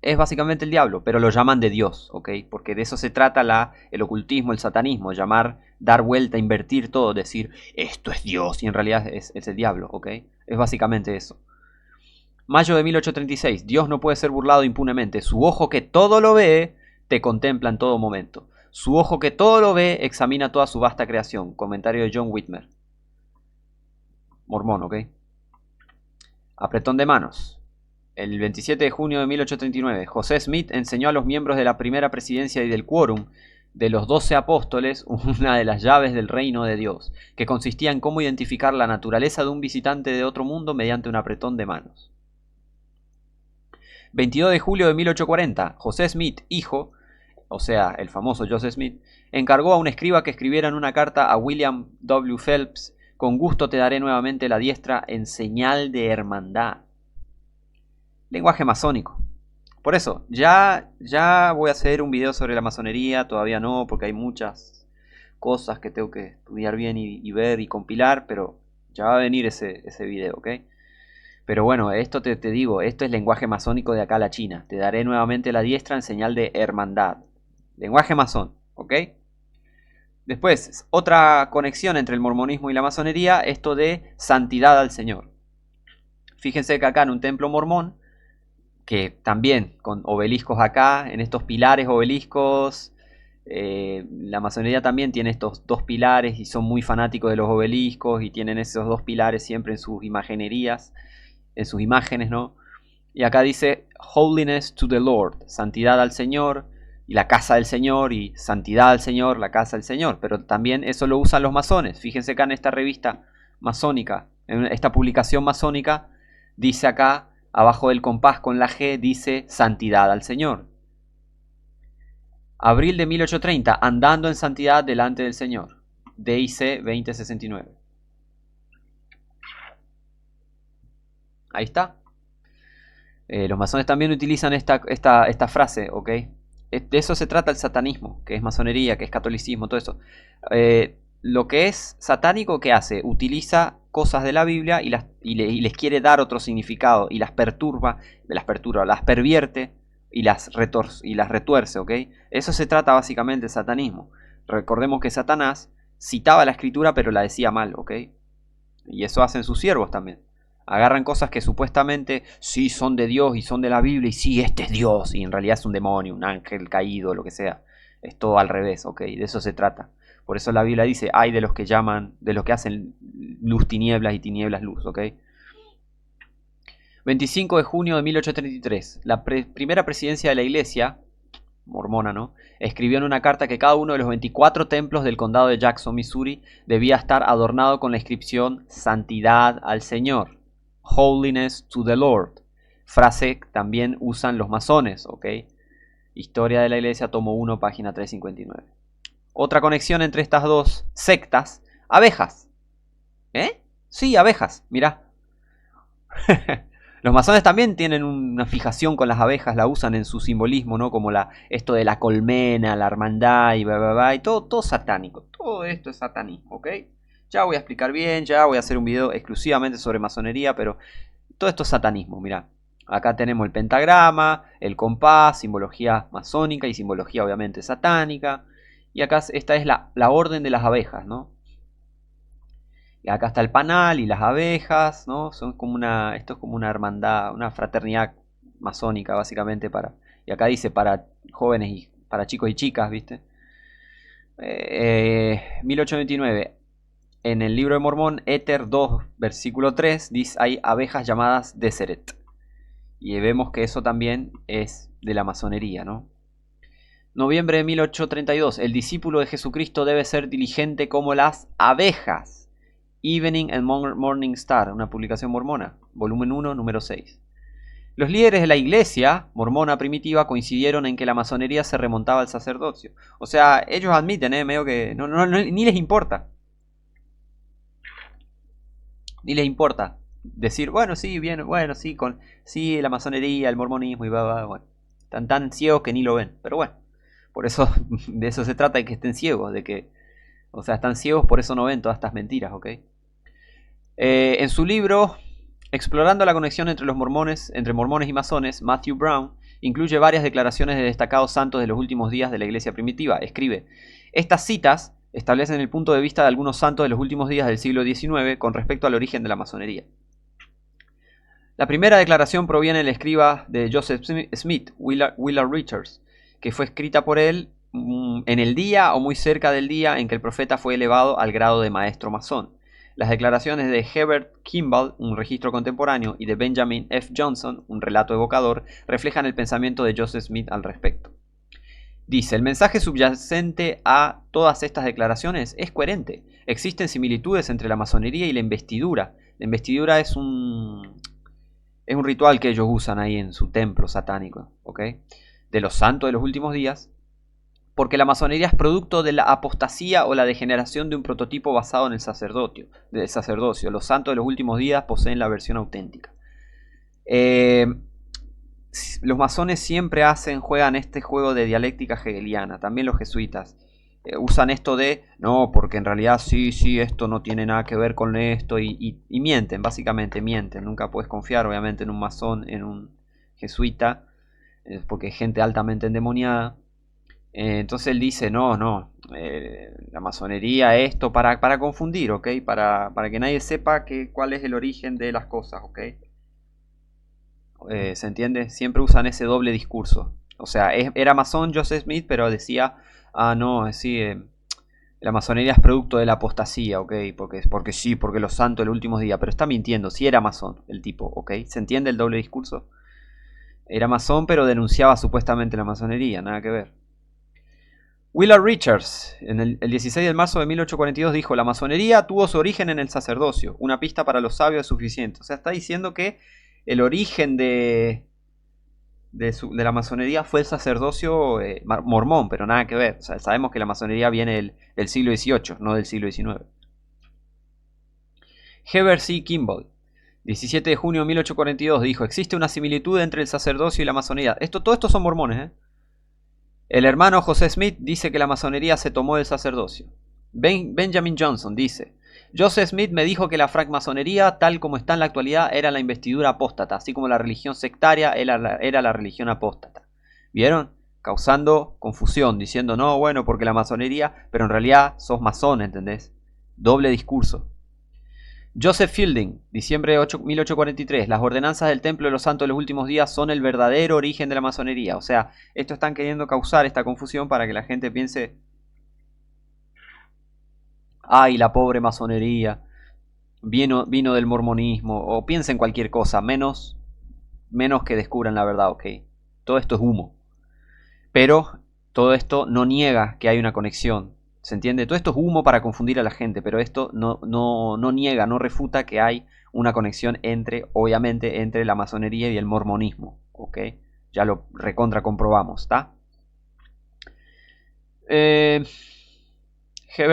es básicamente el diablo, pero lo llaman de Dios, ¿ok? Porque de eso se trata el ocultismo, el satanismo, dar vuelta, invertir todo, decir, esto es Dios, y en realidad es el diablo, ¿ok? Es básicamente eso. Mayo de 1836, Dios no puede ser burlado impunemente, su ojo que todo lo ve, te contempla en todo momento. Su ojo que todo lo ve, examina toda su vasta creación. Comentario de John Whitmer. Mormón, ¿ok? Apretón de manos. El 27 de junio de 1839, José Smith enseñó a los miembros de la primera presidencia y del quórum de los 12 apóstoles una de las llaves del reino de Dios, que consistía en cómo identificar la naturaleza de un visitante de otro mundo mediante un apretón de manos. 22 de julio de 1840, José Smith, hijo, o sea, el famoso Joseph Smith, encargó a un escriba que escribiera una carta a William W. Phelps, con gusto te daré nuevamente la diestra en señal de hermandad. Lenguaje masónico. Por eso, ya voy a hacer un video sobre la masonería, todavía no, porque hay muchas cosas que tengo que estudiar bien y ver y compilar, pero ya va a venir ese video, ¿ok? Pero bueno, esto te digo, esto es lenguaje masónico de acá a la China. Te daré nuevamente la diestra en señal de hermandad. Lenguaje masón, ¿Ok? Después, otra conexión entre el mormonismo y la masonería, esto de santidad al Señor. Fíjense que acá en un templo mormón, que también con obeliscos acá, en estos pilares obeliscos, la masonería también tiene estos dos pilares y son muy fanáticos de los obeliscos y tienen esos dos pilares siempre en sus imaginerías, en sus imágenes, ¿no? Y acá dice Holiness to the Lord, santidad al Señor, y la casa del Señor, y santidad al Señor, la casa del Señor. Pero también eso lo usan los masones. Fíjense acá en esta revista masónica, en esta publicación masónica, dice acá, abajo del compás con la G, dice santidad al Señor. Abril de 1830, andando en santidad delante del Señor. DIC 2069. Ahí está. Los masones también utilizan esta frase, ¿ok? De eso se trata el satanismo, que es masonería, que es catolicismo, todo eso. Lo que es satánico, ¿qué hace? Utiliza cosas de la Biblia y les quiere dar otro significado y las perturba, las pervierte y las retuerce, ¿ok? Eso se trata básicamente el satanismo. Recordemos que Satanás citaba la escritura pero la decía mal, ¿ok? Y eso hacen sus siervos también. Agarran cosas que supuestamente sí son de Dios y son de la Biblia y sí, este es Dios y en realidad es un demonio, un ángel caído, lo que sea. Es todo al revés, ¿ok? De eso se trata. Por eso la Biblia dice, hay de los que llaman, de los que hacen luz tinieblas y tinieblas luz, ¿ok? 25 de junio de 1833, la primera presidencia de la iglesia, mormona, ¿no? Escribió en una carta que cada uno de los 24 templos del condado de Jackson, Missouri, debía estar adornado con la inscripción Santidad al Señor. Holiness to the Lord. Frase que también usan los masones, ¿ok? Historia de la Iglesia, tomo 1, página 359. Otra conexión entre estas dos sectas, abejas. ¿Eh? Sí, abejas, mirá. Los masones también tienen una fijación con las abejas, la usan en su simbolismo, ¿no? Como esto de la colmena, la hermandad y bla, bla, bla, y todo satánico. Todo esto es satanismo, ¿ok? Ya voy a explicar bien, ya voy a hacer un video exclusivamente sobre masonería, pero todo esto es satanismo, mirá. Acá tenemos el pentagrama, el compás, simbología masónica y simbología obviamente satánica. Y acá esta es la orden de las abejas, ¿no? Y acá está el panal y las abejas, ¿no? Son como esto es como una hermandad, una fraternidad masónica básicamente y acá dice para jóvenes y para chicos y chicas, ¿viste? 1829. En el libro de Mormón, Éter 2, versículo 3, dice hay abejas llamadas Deseret. Y vemos que eso también es de la masonería, ¿no? Noviembre de 1832. El discípulo de Jesucristo debe ser diligente como las abejas. Evening and Morning Star, una publicación mormona, volumen 1, número 6. Los líderes de la iglesia mormona primitiva coincidieron en que la masonería se remontaba al sacerdocio. O sea, ellos admiten, medio que ni les importa. Ni les importa decir, bueno, sí, bien, bueno, sí, sí, la masonería, el mormonismo y bla, bueno. Están tan ciegos que ni lo ven. Pero bueno, por eso, de eso se trata, de que estén ciegos, o sea, están ciegos, por eso no ven todas estas mentiras, ¿ok? En su libro, Explorando la conexión entre mormones y masones, Matthew Brown incluye varias declaraciones de destacados santos de los últimos días de la iglesia primitiva. Escribe, estas citas establecen el punto de vista de algunos santos de los últimos días del siglo XIX con respecto al origen de la masonería. La primera declaración proviene del escriba de Joseph Smith, Willard Richards, que fue escrita por él en el día o muy cerca del día en que el profeta fue elevado al grado de maestro masón. Las declaraciones de Herbert Kimball, un registro contemporáneo, y de Benjamin F. Johnson, un relato evocador, reflejan el pensamiento de Joseph Smith al respecto. Dice, el mensaje subyacente a todas estas declaraciones es coherente. Existen similitudes entre la masonería y la investidura. La investidura es un ritual que ellos usan ahí en su templo satánico, ¿ok? De los santos de los últimos días, porque la masonería es producto de la apostasía o la degeneración de un prototipo basado en el sacerdocio. Los santos de los últimos días poseen la versión auténtica. Los masones siempre juegan este juego de dialéctica hegeliana, también los jesuitas. Usan esto de, no, porque en realidad sí, esto no tiene nada que ver con esto, y mienten, básicamente mienten. Nunca puedes confiar, obviamente, en un masón, en un jesuita, porque es gente altamente endemoniada. Entonces él dice, no, no, la masonería, esto, para confundir, ¿ok? Para que nadie sepa cuál es el origen de las cosas, ¿ok? ¿Se entiende? Siempre usan ese doble discurso. O sea, era masón Joseph Smith, pero decía, ah, no, sí, la masonería es producto de la apostasía, ¿ok? Porque sí, porque los santos el último día, pero está mintiendo, sí era masón el tipo, ¿ok? ¿Se entiende el doble discurso? Era masón, pero denunciaba supuestamente la masonería, nada que ver. Willard Richards, en el 16 de marzo de 1842, dijo: la masonería tuvo su origen en el sacerdocio. Una pista para los sabios es suficiente. O sea, está diciendo que el origen de la masonería fue el sacerdocio mormón, pero nada que ver. O sea, sabemos que la masonería viene del siglo XVIII, no del siglo XIX. Heber C. Kimball, 17 de junio de 1842, dijo: existe una similitud entre el sacerdocio y la masonería. Todo esto son mormones, ¿eh? El hermano José Smith dice que la masonería se tomó del sacerdocio. Benjamin Johnson dice: Joseph Smith me dijo que la francmasonería, tal como está en la actualidad, era la investidura apóstata, así como la religión sectaria era la religión apóstata. ¿Vieron? Causando confusión, diciendo, no, bueno, porque la masonería, pero en realidad sos masón, ¿entendés? Doble discurso. Joseph Fielding, diciembre de 1843, las ordenanzas del Templo de los Santos de los Últimos Días son el verdadero origen de la masonería. O sea, esto están queriendo causar esta confusión para que la gente piense, ay, la pobre masonería, vino del mormonismo, o piensen cualquier cosa, menos que descubran la verdad, ¿ok? Todo esto es humo. Pero todo esto no niega que hay una conexión. ¿Se entiende? Todo esto es humo para confundir a la gente, pero esto no niega, no refuta que hay una conexión obviamente, entre la masonería y el mormonismo. ¿Ok? Ya lo recontra comprobamos, ¿está? Heber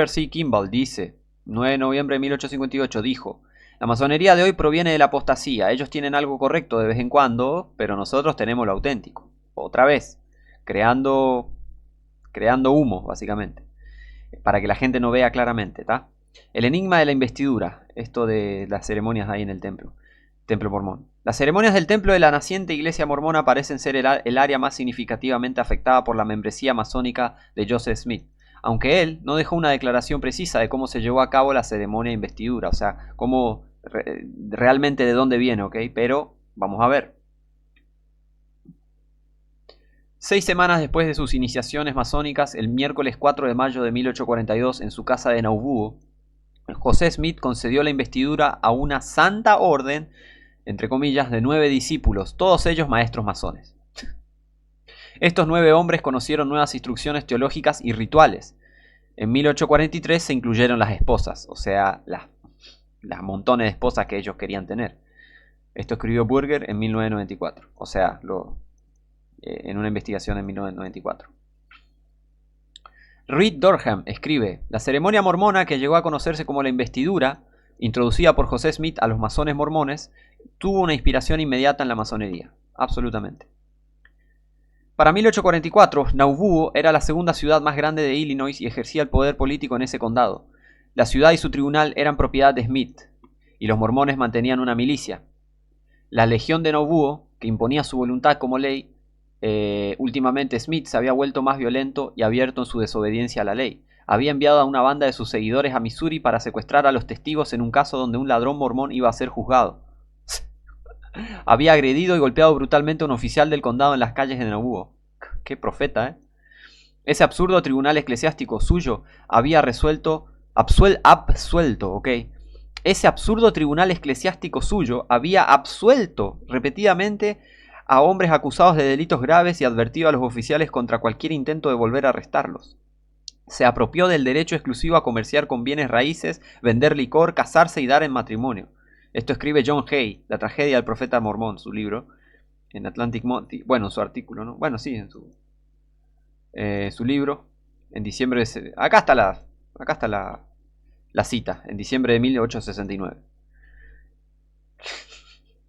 C. Kimball dice, 9 de noviembre de 1858, dijo: la masonería de hoy proviene de la apostasía. Ellos tienen algo correcto de vez en cuando, pero nosotros tenemos lo auténtico. Otra vez, creando humo, básicamente, para que la gente no vea claramente, ¿tá? El enigma de la investidura, esto de las ceremonias ahí en el templo mormón. Las ceremonias del templo de la naciente iglesia mormona parecen ser el área más significativamente afectada por la membresía masónica de Joseph Smith, aunque él no dejó una declaración precisa de cómo se llevó a cabo la ceremonia de investidura, o sea, realmente de dónde viene, ¿ok? Pero vamos a ver. 6 semanas después de sus iniciaciones masónicas, el miércoles 4 de mayo de 1842, en su casa de Nauvoo, José Smith concedió la investidura a una santa orden, entre comillas, de 9 discípulos, todos ellos maestros masones. Estos 9 hombres conocieron nuevas instrucciones teológicas y rituales. En 1843 se incluyeron las esposas, o sea, las montones de esposas que ellos querían tener. Esto escribió Burger en 1994, o sea, en una investigación en 1994. Reed Durham escribe: la ceremonia mormona, que llegó a conocerse como la investidura, introducida por José Smith a los masones mormones, tuvo una inspiración inmediata en la masonería. Absolutamente. Para 1844, Nauvoo era la segunda ciudad más grande de Illinois y ejercía el poder político en ese condado. La ciudad y su tribunal eran propiedad de Smith, y los mormones mantenían una milicia. La Legión de Nauvoo, que imponía su voluntad como ley, últimamente Smith se había vuelto más violento y abierto en su desobediencia a la ley. Había enviado a una banda de sus seguidores a Missouri para secuestrar a los testigos en un caso donde un ladrón mormón iba a ser juzgado. Había agredido y golpeado brutalmente a un oficial del condado en las calles de Nauvoo. Qué profeta, ¿eh? Ese absurdo tribunal eclesiástico suyo había absuelto, ¿ok? Ese absurdo tribunal eclesiástico suyo había absuelto repetidamente a hombres acusados de delitos graves y advertido a los oficiales contra cualquier intento de volver a arrestarlos. Se apropió del derecho exclusivo a comerciar con bienes raíces, vender licor, casarse y dar en matrimonio. Esto escribe John Hay, La tragedia del profeta mormón, su libro, en Atlantic Monthly, bueno, su artículo, ¿no? Bueno, sí, en su libro, en diciembre de... Acá está la cita, en diciembre de 1869.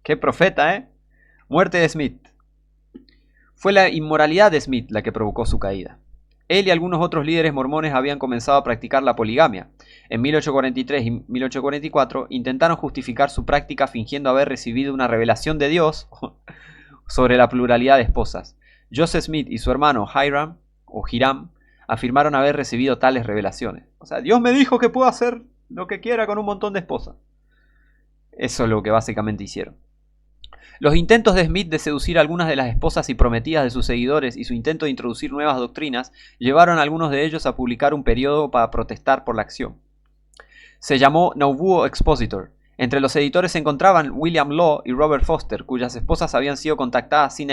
¡Qué profeta, eh! Muerte de Smith. Fue la inmoralidad de Smith la que provocó su caída. Él y algunos otros líderes mormones habían comenzado a practicar la poligamia. En 1843 y 1844 intentaron justificar su práctica fingiendo haber recibido una revelación de Dios sobre la pluralidad de esposas. Joseph Smith y su hermano Hiram o Hiram, afirmaron haber recibido tales revelaciones. O sea, Dios me dijo que puedo hacer lo que quiera con un montón de esposas. Eso es lo que básicamente hicieron. Los intentos de Smith de seducir a algunas de las esposas y prometidas de sus seguidores y su intento de introducir nuevas doctrinas llevaron a algunos de ellos a publicar un periódico para protestar por la acción. Se llamó Nauvoo Expositor. Entre los editores se encontraban William Law y Robert Foster, cuyas esposas habían sido contactadas sin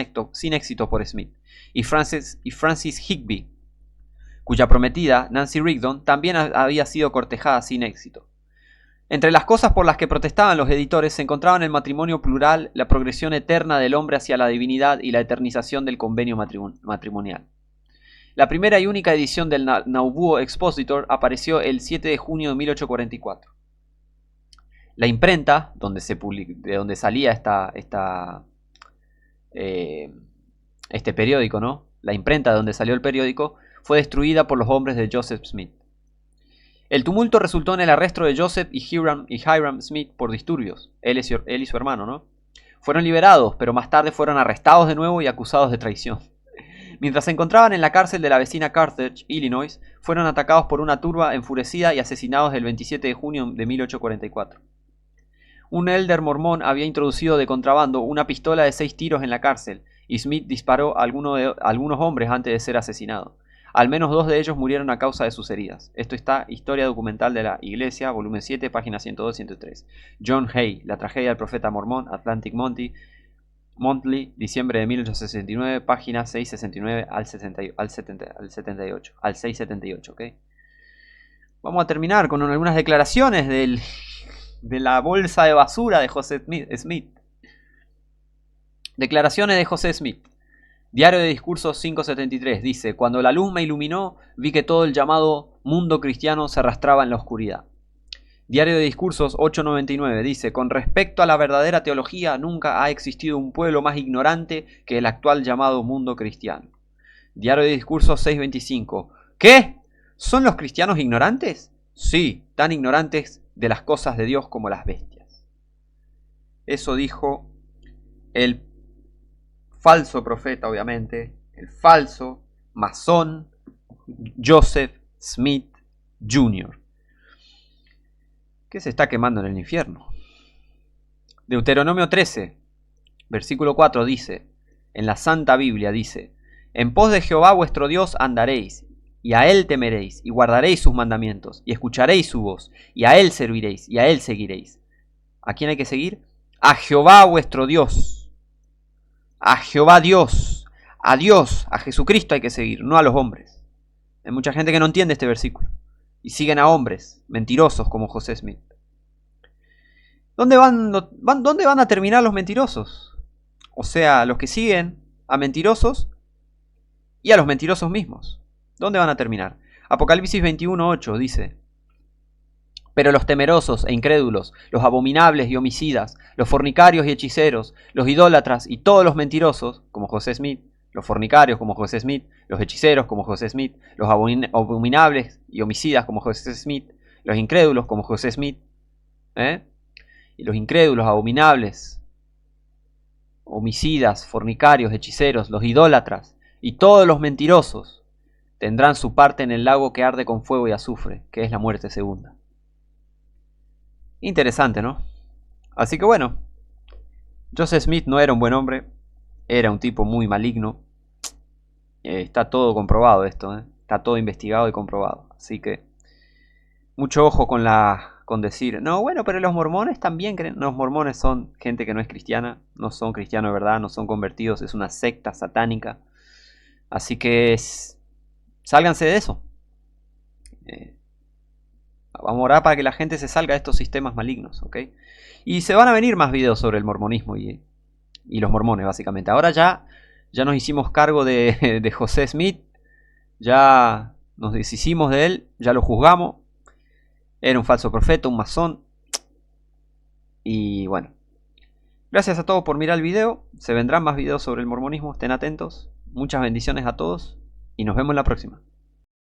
éxito por Smith, y Francis Higbee, cuya prometida, Nancy Rigdon, también había sido cortejada sin éxito. Entre las cosas por las que protestaban los editores se encontraban el matrimonio plural, la progresión eterna del hombre hacia la divinidad y la eternización del convenio matrimonial. La primera y única edición del Nauvoo Expositor apareció el 7 de junio de 1844. La imprenta, de donde salía este periódico, ¿no? La imprenta de donde salió el periódico fue destruida por los hombres de Joseph Smith. El tumulto resultó en el arresto de Joseph y Hiram Smith por disturbios. Él y su hermano, ¿no? Fueron liberados, pero más tarde fueron arrestados de nuevo y acusados de traición. Mientras se encontraban en la cárcel de la vecina Carthage, Illinois, fueron atacados por una turba enfurecida y asesinados el 27 de junio de 1844. Un elder mormón había introducido de contrabando una pistola de 6 tiros en la cárcel, y Smith disparó a algunos hombres antes de ser asesinado. Al menos 2 de ellos murieron a causa de sus heridas. Esto está Historia Documental de la Iglesia, volumen 7, páginas 102-103. John Hay, La tragedia del profeta mormón, Atlantic Monthly, diciembre de 1869, páginas 669 al 78, al 678, ¿ok? Vamos a terminar con algunas declaraciones de la bolsa de basura de José Smith. Declaraciones de José Smith. Diario de Discursos 573 dice: cuando la luz me iluminó, vi que todo el llamado mundo cristiano se arrastraba en la oscuridad. Diario de Discursos 899 dice: con respecto a la verdadera teología, nunca ha existido un pueblo más ignorante que el actual llamado mundo cristiano. Diario de Discursos 625: ¿qué? ¿Son los cristianos ignorantes? Sí, tan ignorantes de las cosas de Dios como las bestias. Eso dijo el falso profeta, obviamente, el falso masón Joseph Smith Jr., que se está quemando en el infierno. Deuteronomio 13, versículo 4 dice, en la Santa Biblia dice: en pos de Jehová vuestro Dios andaréis, y a él temeréis, y guardaréis sus mandamientos, y escucharéis su voz, y a él serviréis, y a él seguiréis. ¿A quién hay que seguir? A Jehová vuestro Dios. A Jehová Dios, a Jesucristo hay que seguir, no a los hombres. Hay mucha gente que no entiende este versículo y siguen a hombres mentirosos como José Smith. ¿Dónde van a terminar los mentirosos? O sea, los que siguen a mentirosos y a los mentirosos mismos. ¿Dónde van a terminar? Apocalipsis 21:8 dice: pero los temerosos e incrédulos, los abominables y homicidas, los fornicarios y hechiceros, los idólatras y todos los mentirosos, como José Smith, los fornicarios como José Smith, los hechiceros como José Smith, los abominables y homicidas como José Smith, los incrédulos como José Smith, y los incrédulos, abominables, homicidas, fornicarios, hechiceros, los idólatras y todos los mentirosos tendrán su parte en el lago que arde con fuego y azufre, que es la muerte segunda. Interesante, ¿no? Así que bueno, Joseph Smith no era un buen hombre, era un tipo muy maligno. Está todo comprobado esto, está todo investigado y comprobado. Así que mucho ojo con decir, no, bueno, pero los mormones también creen. Los mormones son gente que no es cristiana, no son cristianos de verdad, no son convertidos, es una secta satánica. Así que sálganse de eso. Vamos a orar para que la gente se salga de estos sistemas malignos, ¿ok? Y se van a venir más videos sobre el mormonismo y los mormones, básicamente. Ahora ya nos hicimos cargo de José Smith, ya nos deshicimos de él, ya lo juzgamos. Era un falso profeta, un masón. Y bueno, gracias a todos por mirar el video. Se vendrán más videos sobre el mormonismo, estén atentos. Muchas bendiciones a todos y nos vemos en la próxima.